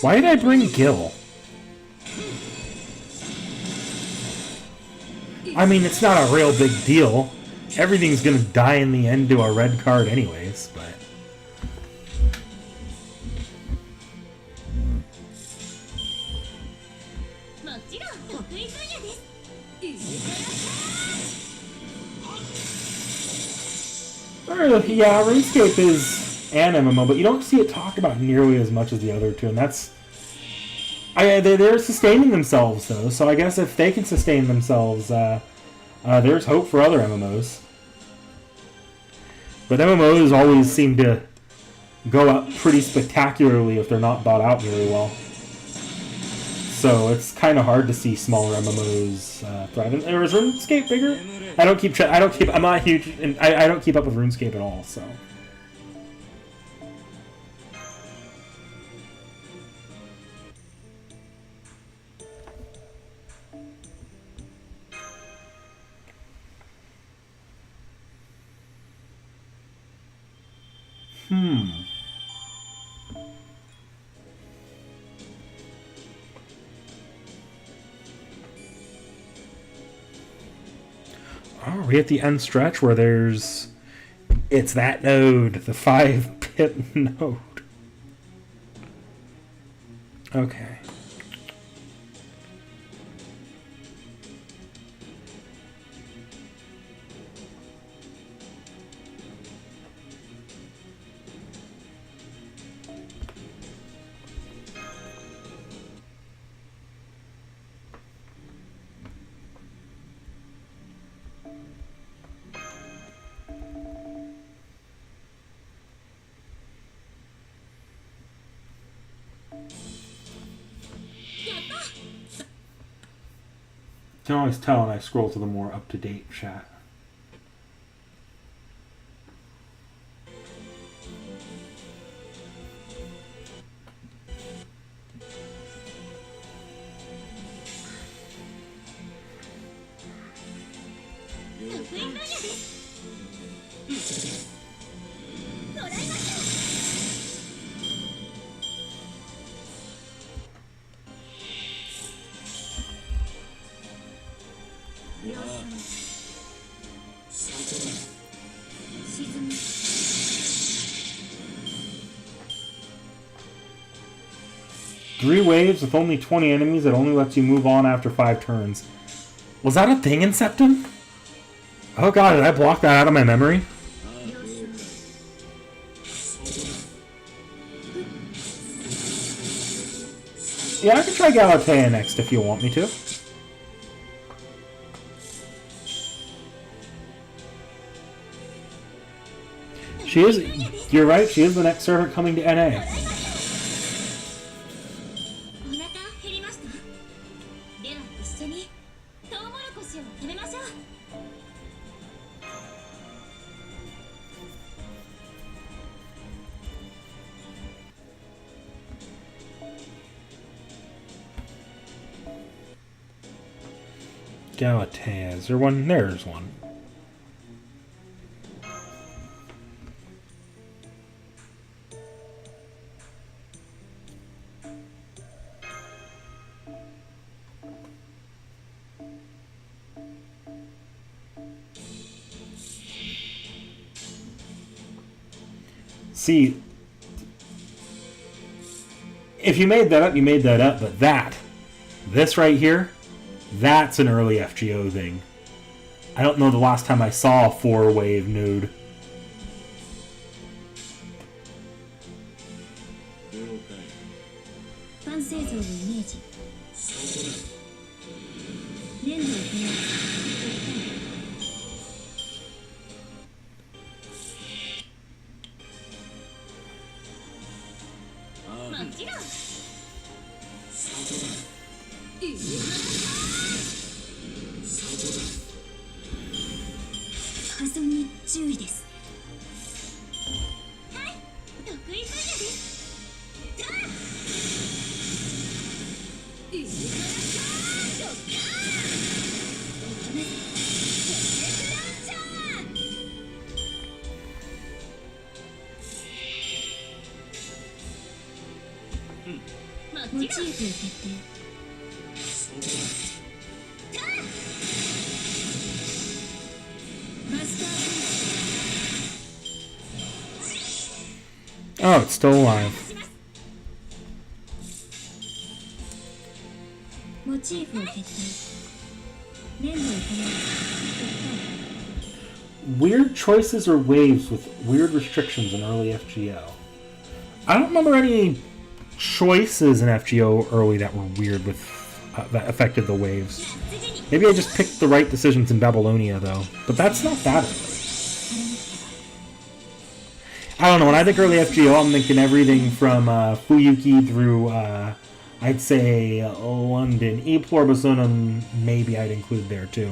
Why did I bring Gil? I mean, it's not a real big deal. Everything's gonna die in the end to a red card anyways, but... Yeah, RuneScape is an MMO, but you don't see it talked about nearly as much as the other two, and that's... they're sustaining themselves, though, so I guess if they can sustain themselves, there's hope for other MMOs. But MMOs always seem to go up pretty spectacularly if they're not bought out very well. So it's kind of hard to see smaller MMOs thriving. Or is RuneScape bigger? I'm not huge, and I don't keep up with RuneScape at all. So. Are we at the end stretch where there's... It's that node, the 5-pip node. Okay. You can always tell when I scroll to the more up-to-date chat. 3 waves with only 20 enemies that only lets you move on after 5 turns. Was that a thing in Septum? Oh god, did I block that out of my memory? Yeah, I can try Galatea next if you want me to. She is... You're right, she is the next servant coming to NA. Galatea, is there one? There's one. See, if you made that up, you made that up, but this right here, that's an early FGO thing. I don't know the last time I saw a 4-wave nude. Oh, it's still alive. Weird choices or waves with weird restrictions in early FGO. I don't remember any choices in FGO early that were weird with that affected the waves. Maybe I just picked the right decisions in Babylonia though, but that's not that early. I don't know, when I think early FGO, I'm thinking everything from Fuyuki through, I'd say, London. E Pluribusonum, maybe I'd include there too.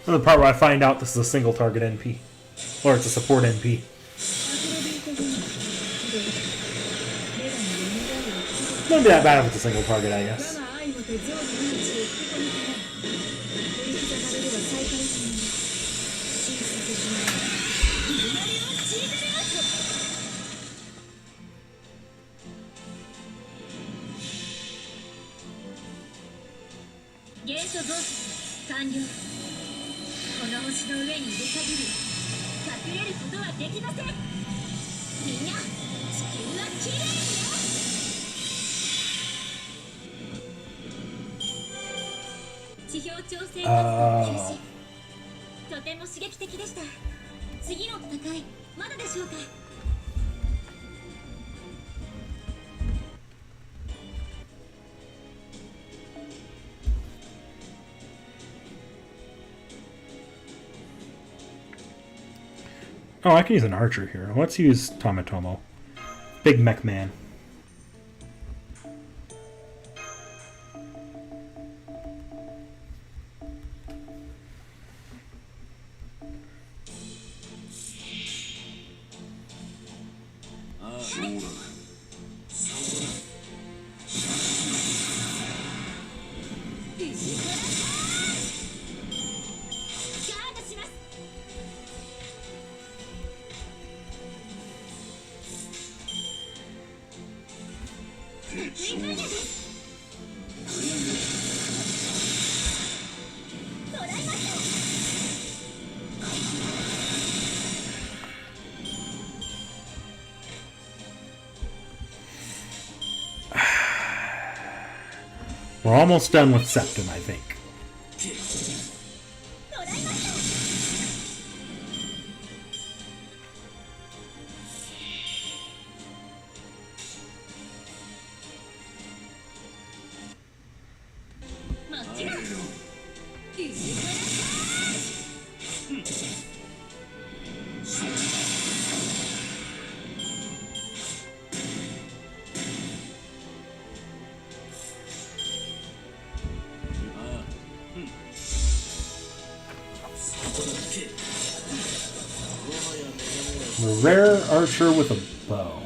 The part where I find out this is a single target NP. Or it's a support NP. Wouldn't be that bad if it's a single target, I guess. Oh, I can use an archer here. Let's use Tomatomo. Big mech man. We're almost done with Septum, I think. Rare archer with a bow.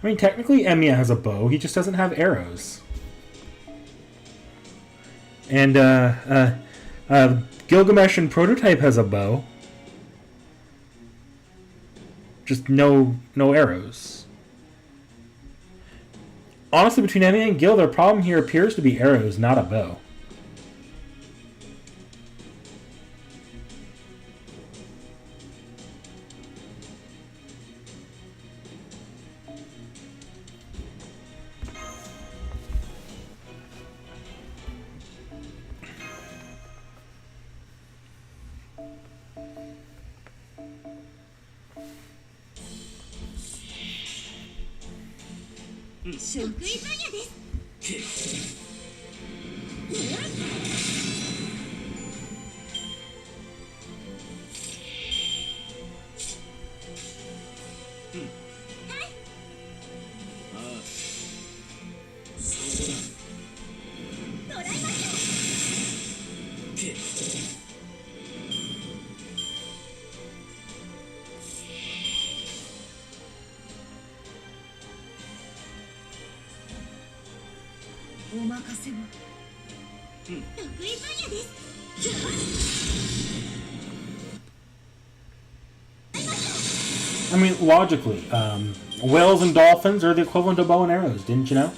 I mean, technically Emiya has a bow, he just doesn't have arrows. And Gilgamesh and Prototype has a bow. Just no arrows. Honestly, between Emiya and Gil, their problem here appears to be arrows, not a bow. I mean, logically, whales and dolphins are the equivalent of bow and arrows, didn't you know?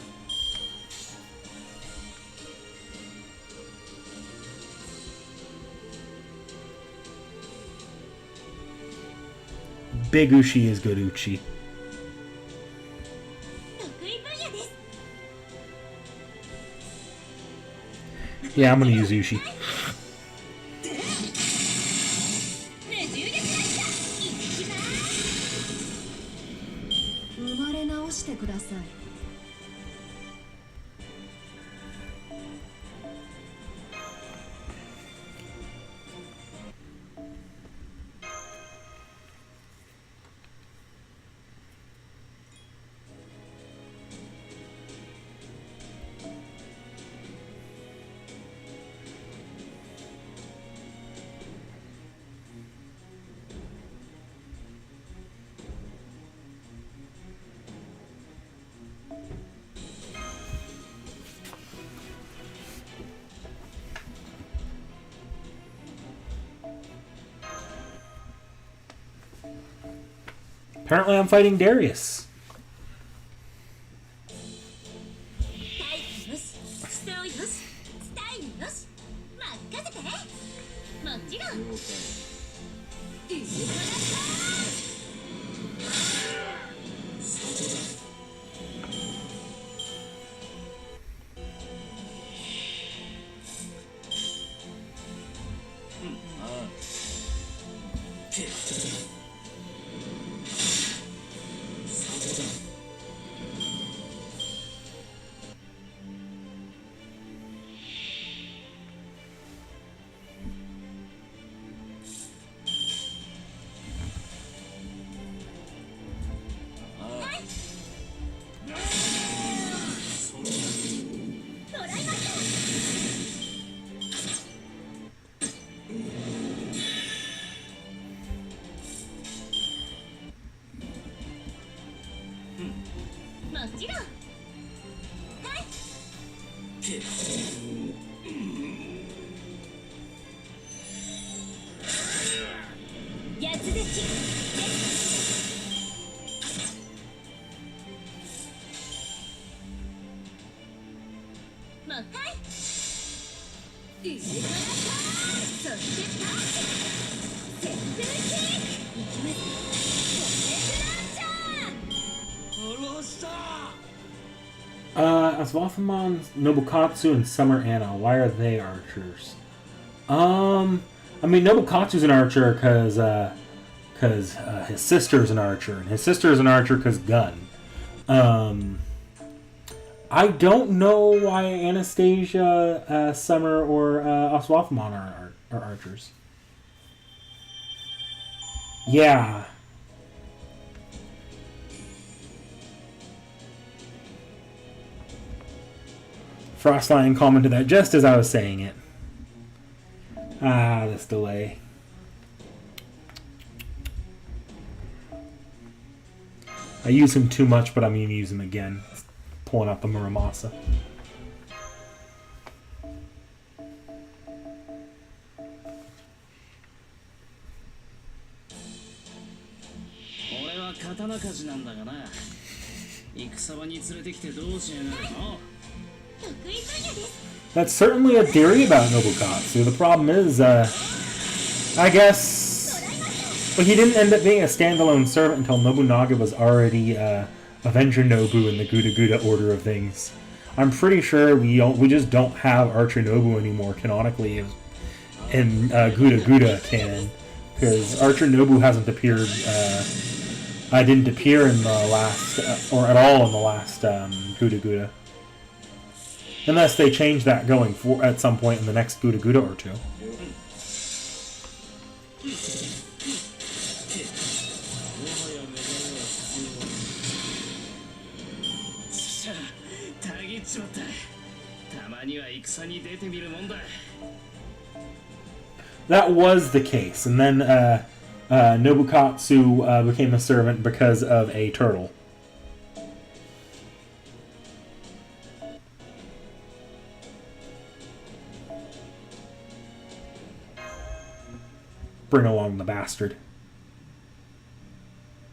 Big Uchi is good Uchi. Yeah, I'm gonna use Uchi. Apparently I'm fighting Darius. Aswathmon, Nobukatsu, and Summer Anna. Why are they archers? I mean, Nobukatsu's an archer because his sister's an archer, and his sister's an archer because gun. I don't know why Anastasia, Summer, or Aswathmon are archers. Yeah. Frostline commented that just as I was saying it. Ah, this delay. I use him too much, but I'm going to use him again. Pulling up a Muramasa. That's certainly a theory about Nobukatsu. The problem is, I guess, well, he didn't end up being a standalone servant until Nobunaga was already Avenger Nobu in the Guda Guda order of things. I'm pretty sure we just don't have Archer Nobu anymore canonically in Guda Guda canon, because Archer Nobu hasn't appeared. Didn't appear in the last, or at all in the last Guda Guda. Unless they change that going for at some point in the next Guda Guda or two. That was the case, and then Nobukatsu became a servant because of a turtle. Bring along the bastard.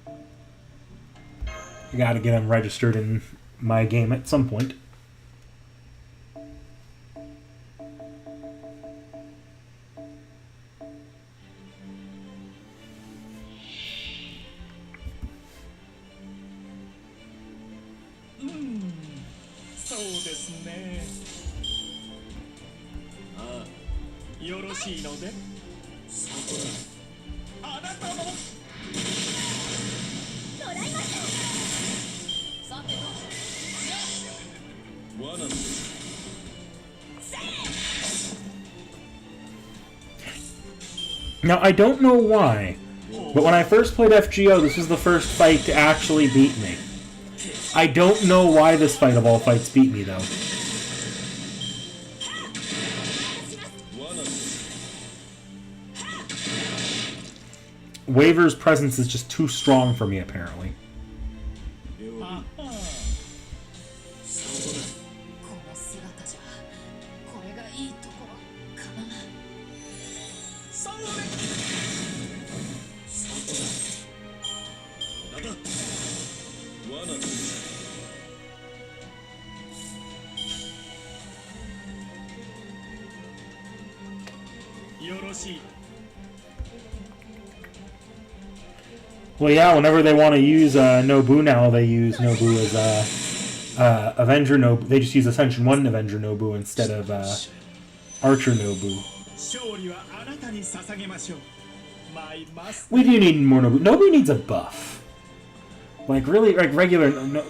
I gotta get him registered in my game at some point. Now, I don't know why, but when I first played FGO, this was the first fight to actually beat me. I don't know why this fight of all fights beat me, though. Waver's presence is just too strong for me, apparently. Well, yeah, whenever they want to use Nobu now, they use Nobu as Avenger Nobu. They just use Ascension 1 Avenger Nobu instead of Archer Nobu. We do need more Nobu. Nobu needs a buff. Like, really, like regular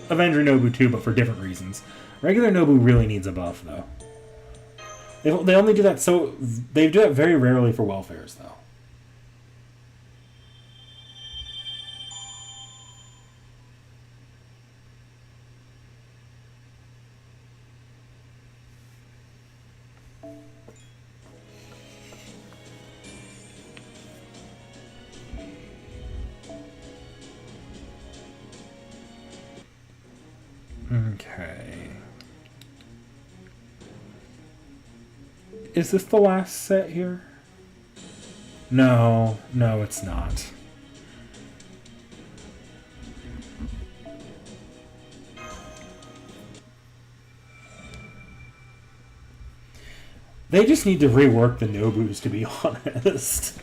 Avenger Nobu too, but for different reasons. Regular Nobu really needs a buff, though. They only do that so... They do that very rarely for welfares, though. Okay. Is this the last set here? No, it's not. They just need to rework the Nobus, to be honest.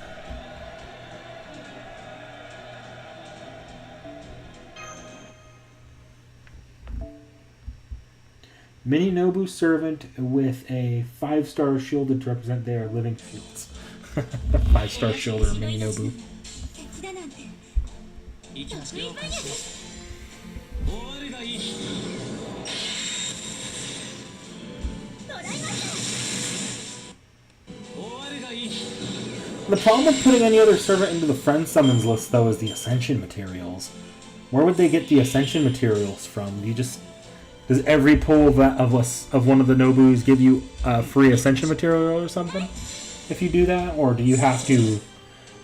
Mini Nobu servant with a 5-star shielded to represent their living fields. 5-star shielder Mini Nobu. The problem with putting any other servant into the friend summons list, though, is the Ascension materials. Where would they get the Ascension materials from? Does every pull of one of the Nobus give you a free Ascension material or something? If you do that, or do you have to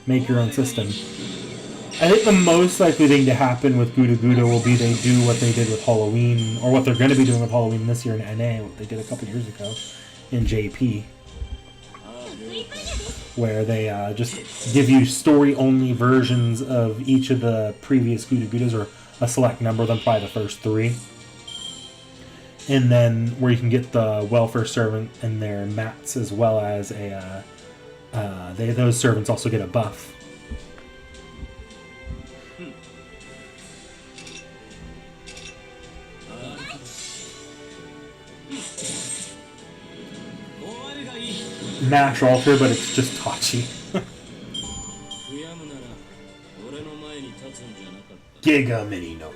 make your own system? I think the most likely thing to happen with Guda Guda will be they do what they did with Halloween, or what they're going to be doing with Halloween this year in NA, what they did a couple years ago in JP. Where they just give you story-only versions of each of the previous Guda Gudas, or a select number of them, probably the first 3. And then where you can get the welfare servant and their mats, as well as those servants also get a buff. Mash alter, but it's just T.H.E. Giga Mini Nobu.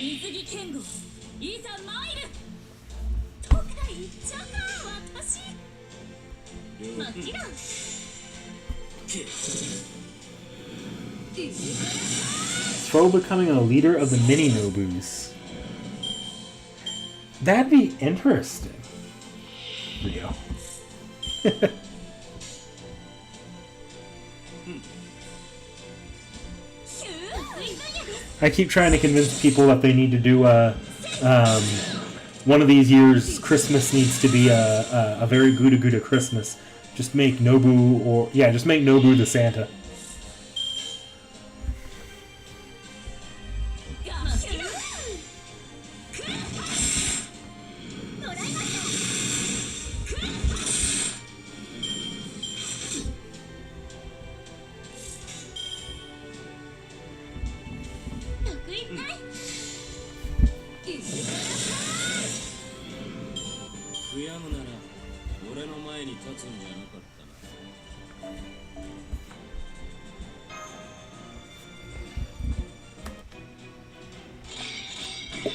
T.H.E becoming a leader of the Mini Nobus. That'd be interesting. Rio. I keep trying to convince people that they need to do one of these years. Christmas needs to be a very Guda Guda Christmas. Just make Nobu, just make Nobu the Santa.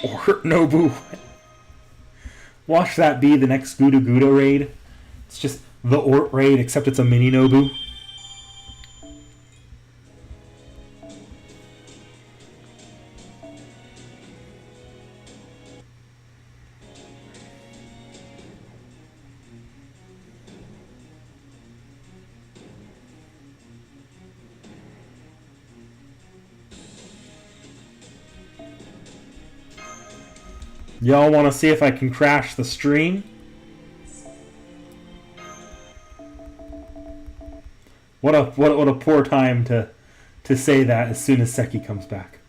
Or Nobu. Watch that be the next Guda Guda raid. It's just the Ort raid, except it's a Mini Nobu. Y'all want to see if I can crash the stream? What a poor time to say that as soon as Seki comes back.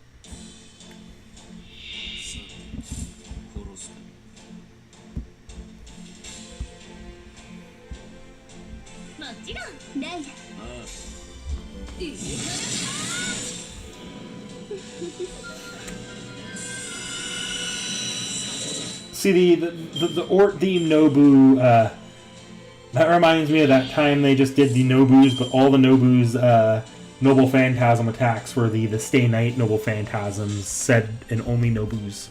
See, the Ort theme Nobu, that reminds me of that time they just did the Nobus, but all the Nobus Noble Phantasm attacks were the Stay Night Noble Phantasms, said in only Nobus.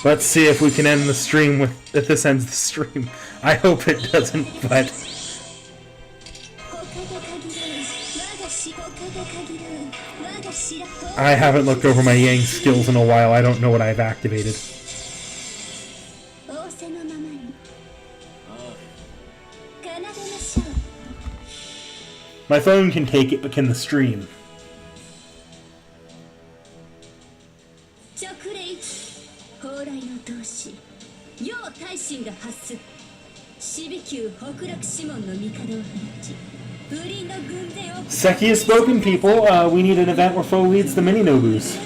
Let's see if we can end the stream with... if this ends the stream. I hope it doesn't, but... I haven't looked over my Yang skills in a while. I don't know what I've activated. My phone can take it, but can the stream? Seki has spoken, people. We need an event where Foe leads the mini Nobus.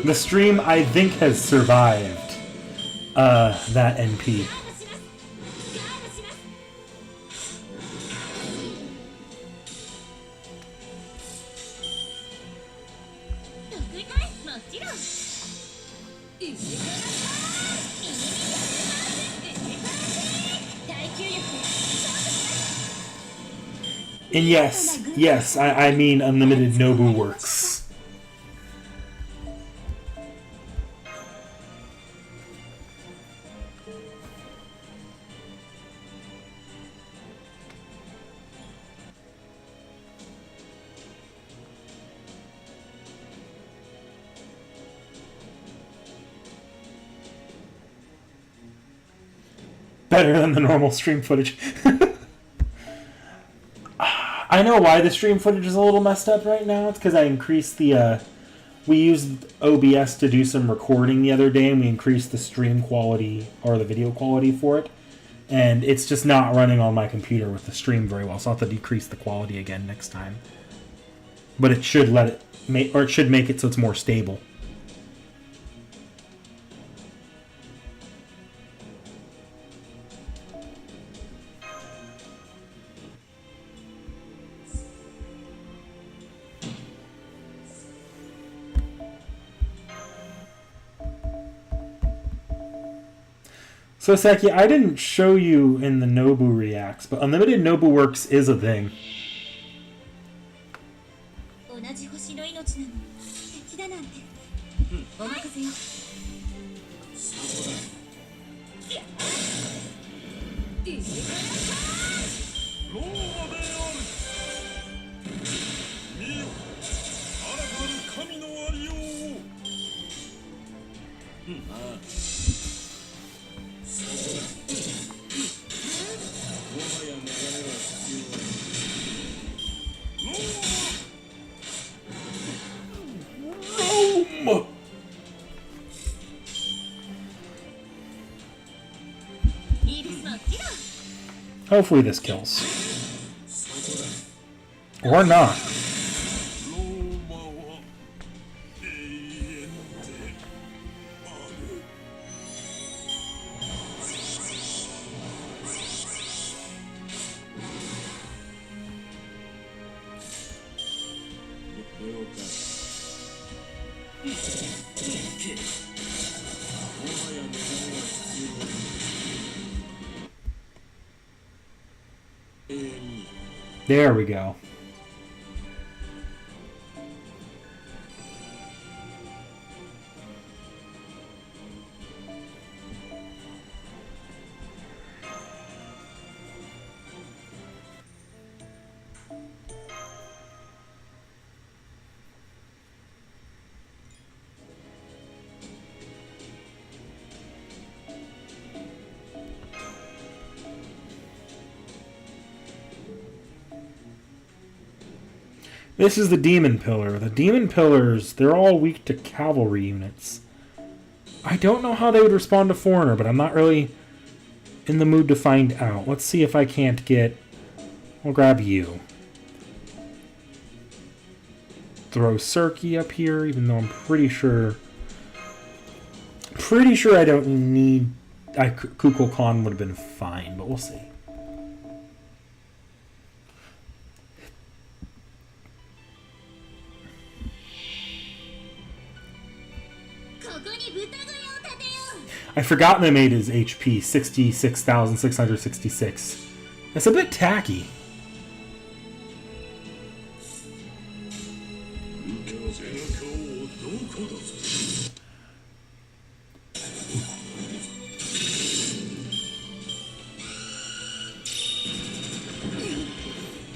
The stream, I think, has survived that NP. And yes, I mean unlimited Nobu works. Better than the normal stream footage. I know why the stream footage is a little messed up right now. It's because I increased the... we used OBS to do some recording the other day, and we increased the stream quality, or the video quality for it. And it's just not running on my computer with the stream very well, so I'll have to decrease the quality again next time. But it should let it... or it should make it so it's more stable. So, Seki, I didn't show you in the Nobu Reacts, but Unlimited Nobu Works is a thing. Hopefully this kills. Or not. There we go. This is the Demon Pillar. The Demon Pillars, they're all weak to cavalry units. I don't know how they would respond to Foreigner, but I'm not really in the mood to find out. Let's see if I can't get... I'll grab you. Throw Serki up here, even though I'm pretty sure I don't need... Kukul Khan would have been fine, but we'll see. I forgot they made his HP 66,666. That's a bit tacky.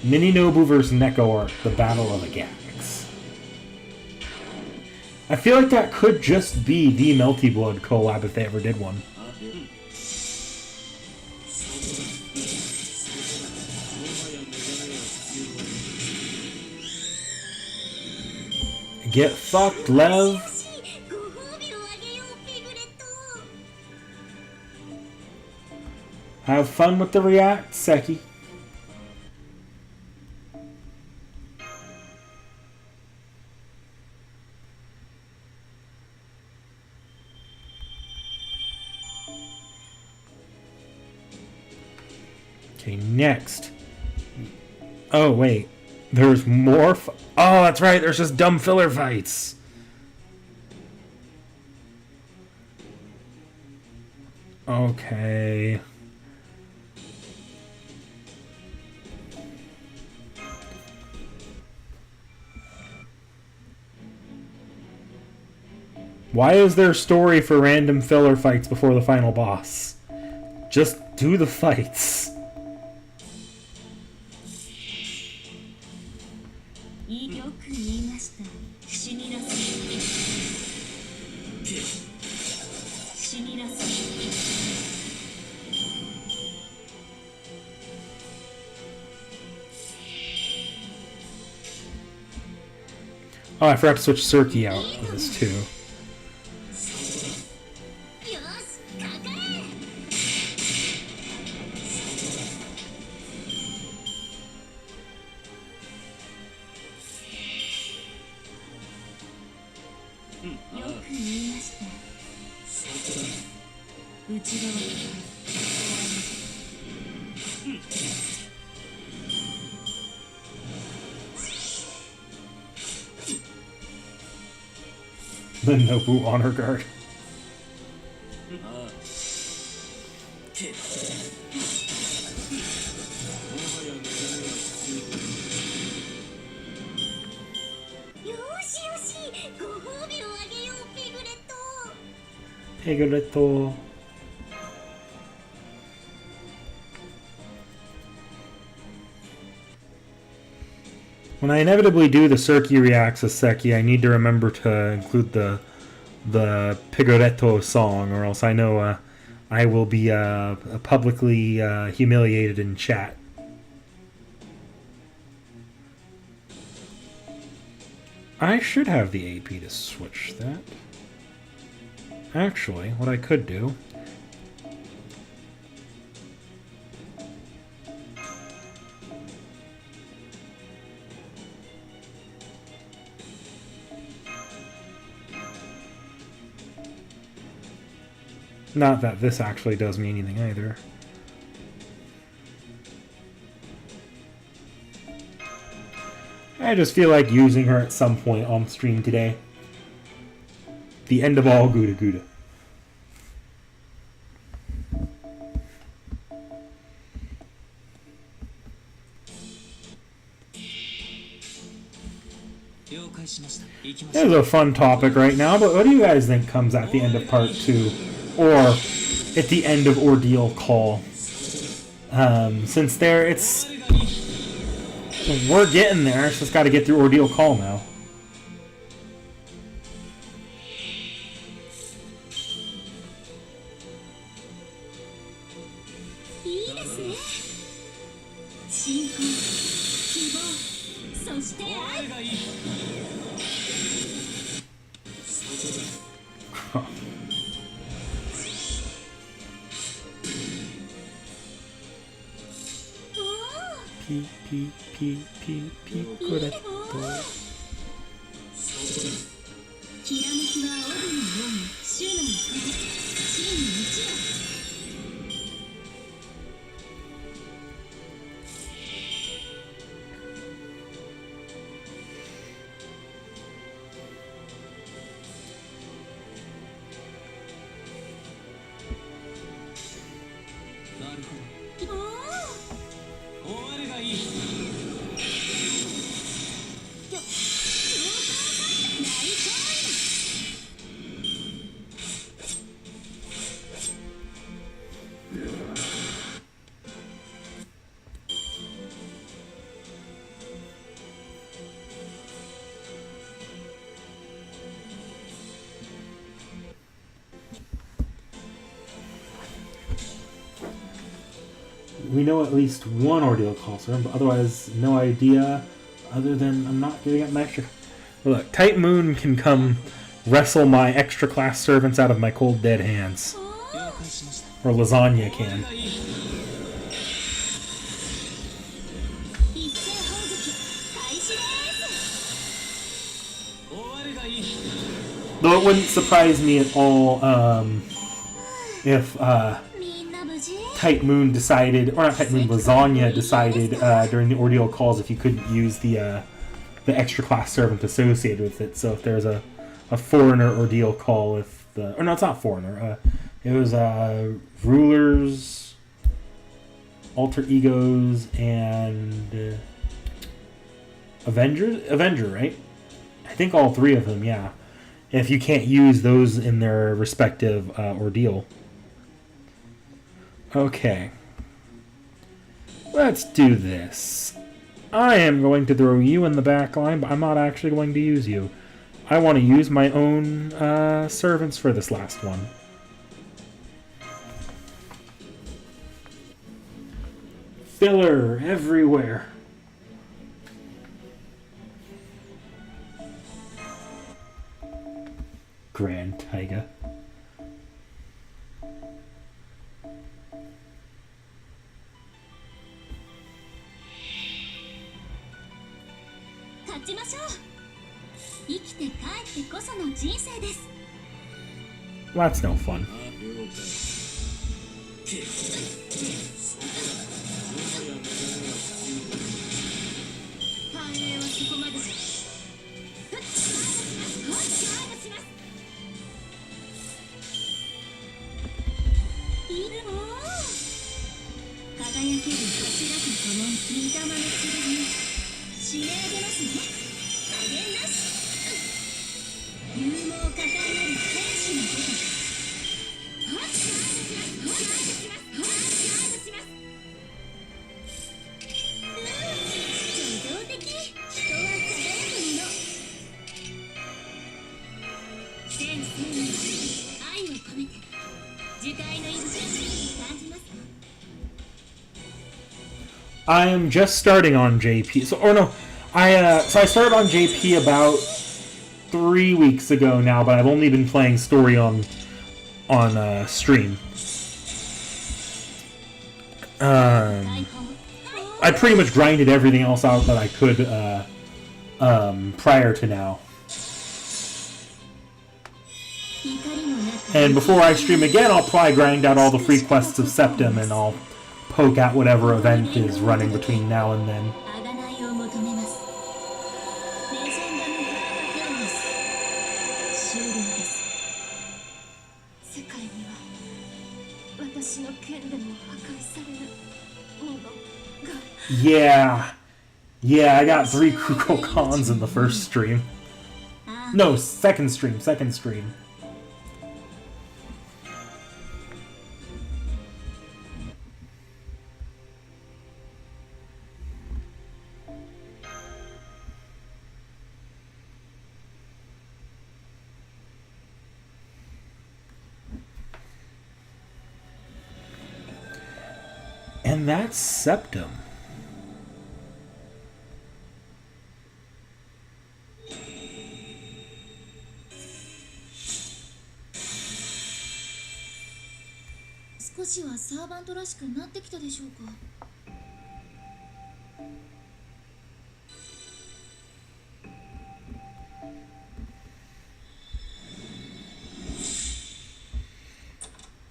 Mininobu vs. Neko Art, the Battle of the Gags. I feel like that could just be the Melty Blood collab if they ever did one. Get fucked, Lev. Have fun with the react, Seki. Okay, next. Oh, wait. There's more. Oh, that's right. There's just dumb filler fights. Okay. Why is there a story for random filler fights before the final boss? Just do the fights. Oh, I forgot to switch Cirky out for this too. The Nobu Honor Guard. Pegoretto. When I inevitably do the Cirky reacts as Seki, I need to remember to include the Pegoretto song, or else I know I will be publicly humiliated in chat. I should have the AP to switch that. Actually, what I could do... Not that this actually does me anything either. I just feel like using her at some point on stream today. The end of all Gouda Gouda. This is a fun topic right now, but what do you guys think comes at the end of part 2? Or at the end of Ordeal Call? Since we're getting there, it's just got to get through Ordeal Call now. We know at least one ordeal call, sir, but otherwise, no idea. Other than I'm not giving up my extra. Well, look, Type Moon can come wrestle my extra class servants out of my cold dead hands, or Lasagna can. Though it wouldn't surprise me at all if Type Moon decided, or not Type Moon, Lasagna decided during the ordeal calls if you couldn't use the extra class servant associated with it. So if there's a foreigner ordeal call, if the, or no, it's not foreigner. It was rulers, alter egos, and Avenger, right? I think all three of them, yeah. If you can't use those in their respective ordeal. Okay. Let's do this. I am going to throw you in the back line, but I'm not actually going to use you. I want to use my own servants for this last one. Filler everywhere. Grand Taiga. That's no fun. I am just starting on JP. So, or no, I started on JP about 3 weeks ago now, but I've only been playing story on stream. I pretty much grinded everything else out that I could prior to now. And before I stream again, I'll probably grind out all the free quests of Septim, and I'll poke at whatever event is running between now and then. Yeah, I got 3 Kukulkans in the first stream. No, second stream. And that's Septim.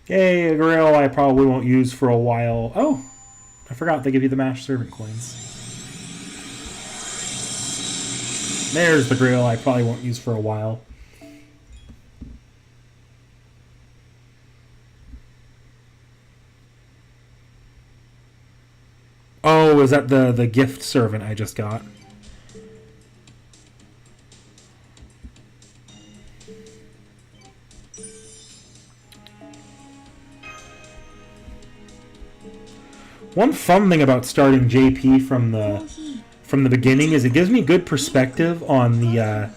Yay, a grill I probably won't use for a while. Oh, I forgot they give you the mash servant coins. There's the grill I probably won't use for a while. Oh, is that the gift servant I just got? One fun thing about starting JP from the beginning is it gives me good perspective on the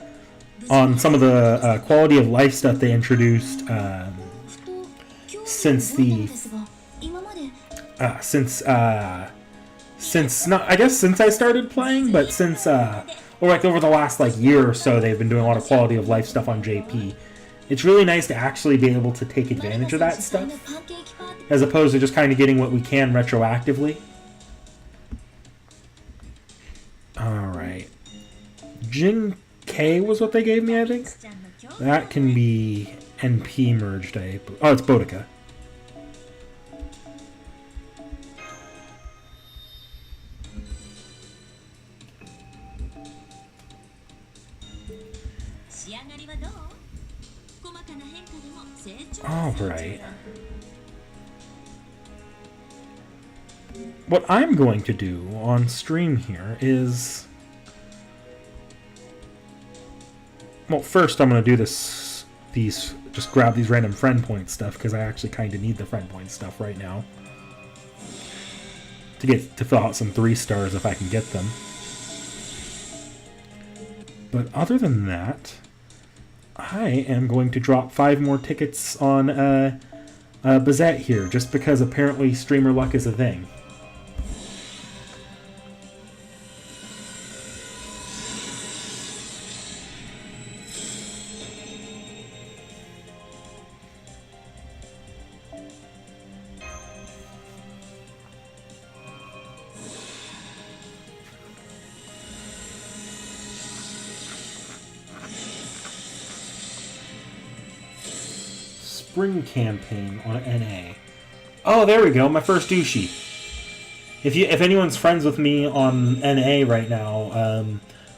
on some of the quality of life stuff they introduced since the since not I guess since I started playing, but since or like over the last like year or so they've been doing a lot of quality of life stuff on JP. It's really nice to actually be able to take advantage of that stuff, as opposed to just kind of getting what we can retroactively. Alright. Jin K was what they gave me, I think. That can be NP merged. Oh, it's Boudica. Alright. What I'm going to do on stream here is... Well, first I'm going to do just grab these random friend point stuff, because I actually kind of need the friend point stuff right now. To fill out some 3 stars if I can get them. But other than that, I am going to drop 5 more tickets on Bazette here, just because apparently streamer luck is a thing. Spring campaign on NA. Oh, there we go. My first Ushi. If anyone's friends with me on NA right now,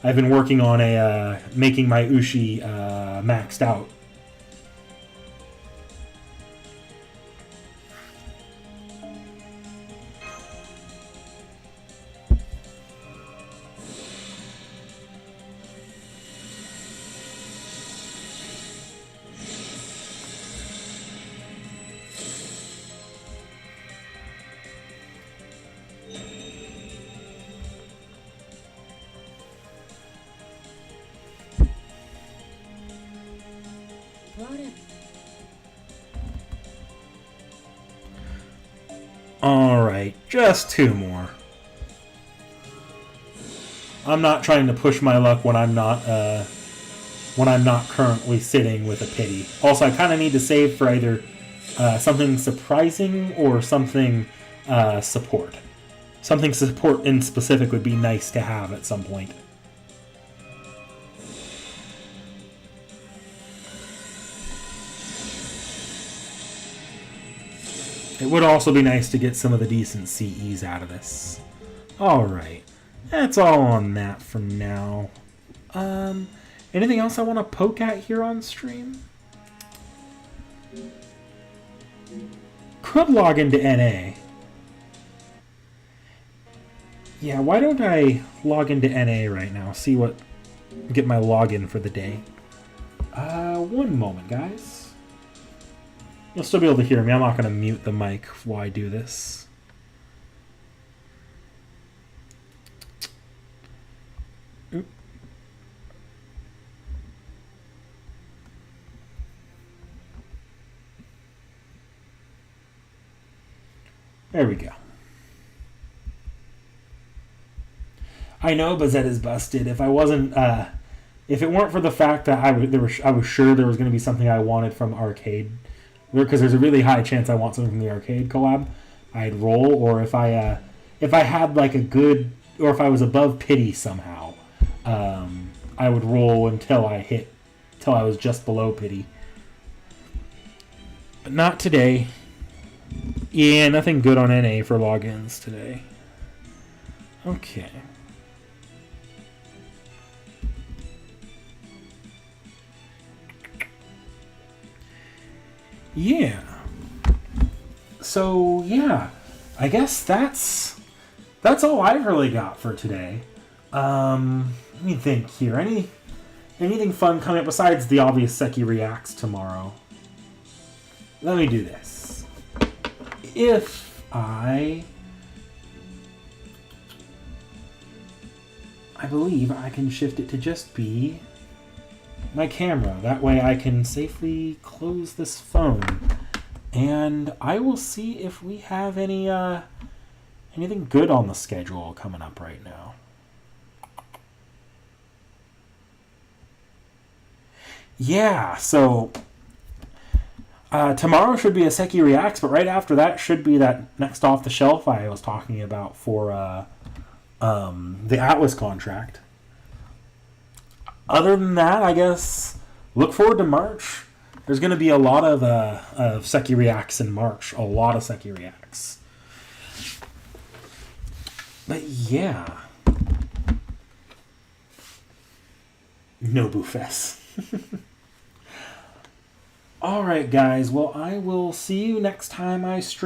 I've been working on making my Ushi maxed out. Alright, just 2 more. I'm not trying to push my luck when I'm not currently sitting with a pity. Also, I kind of need to save for either something surprising or something support. Something support in specific would be nice to have at some point. It would also be nice to get some of the decent CEs out of this. Alright. That's all on that for now. Anything else I want to poke at here on stream? Could log into NA. Yeah, why don't I log into NA right now? Get my login for the day. One moment, guys. You'll still be able to hear me. I'm not going to mute the mic while I do this. Oop. There we go. I know Bazette is busted. If I wasn't, if it weren't for the fact that I was sure there was going to be something I wanted from Arcade, because there's a really high chance I want something from the Arcade collab, I'd roll. Or if I had like a good, or if I was above pity somehow, I would roll until I was just below pity. But not today. Yeah, nothing good on NA for logins today. Okay. Yeah. So, yeah. I guess that's that's all I've really got for today. Let me think here. Anything fun coming up besides the obvious Seki Reacts tomorrow? Let me do this. If I believe I can shift it to just be my camera. That way I can safely close this phone. And I will see if we have anything good on the schedule coming up right now. Yeah, so tomorrow should be a Seki Reacts, but right after that should be that next off the shelf I was talking about for the Atlas contract. Other than that, I guess look forward to March. There's going to be a lot of Seki Reacts in March. A lot of Seki Reacts. But yeah. No Buffess. Alright, guys. Well, I will see you next time I stream.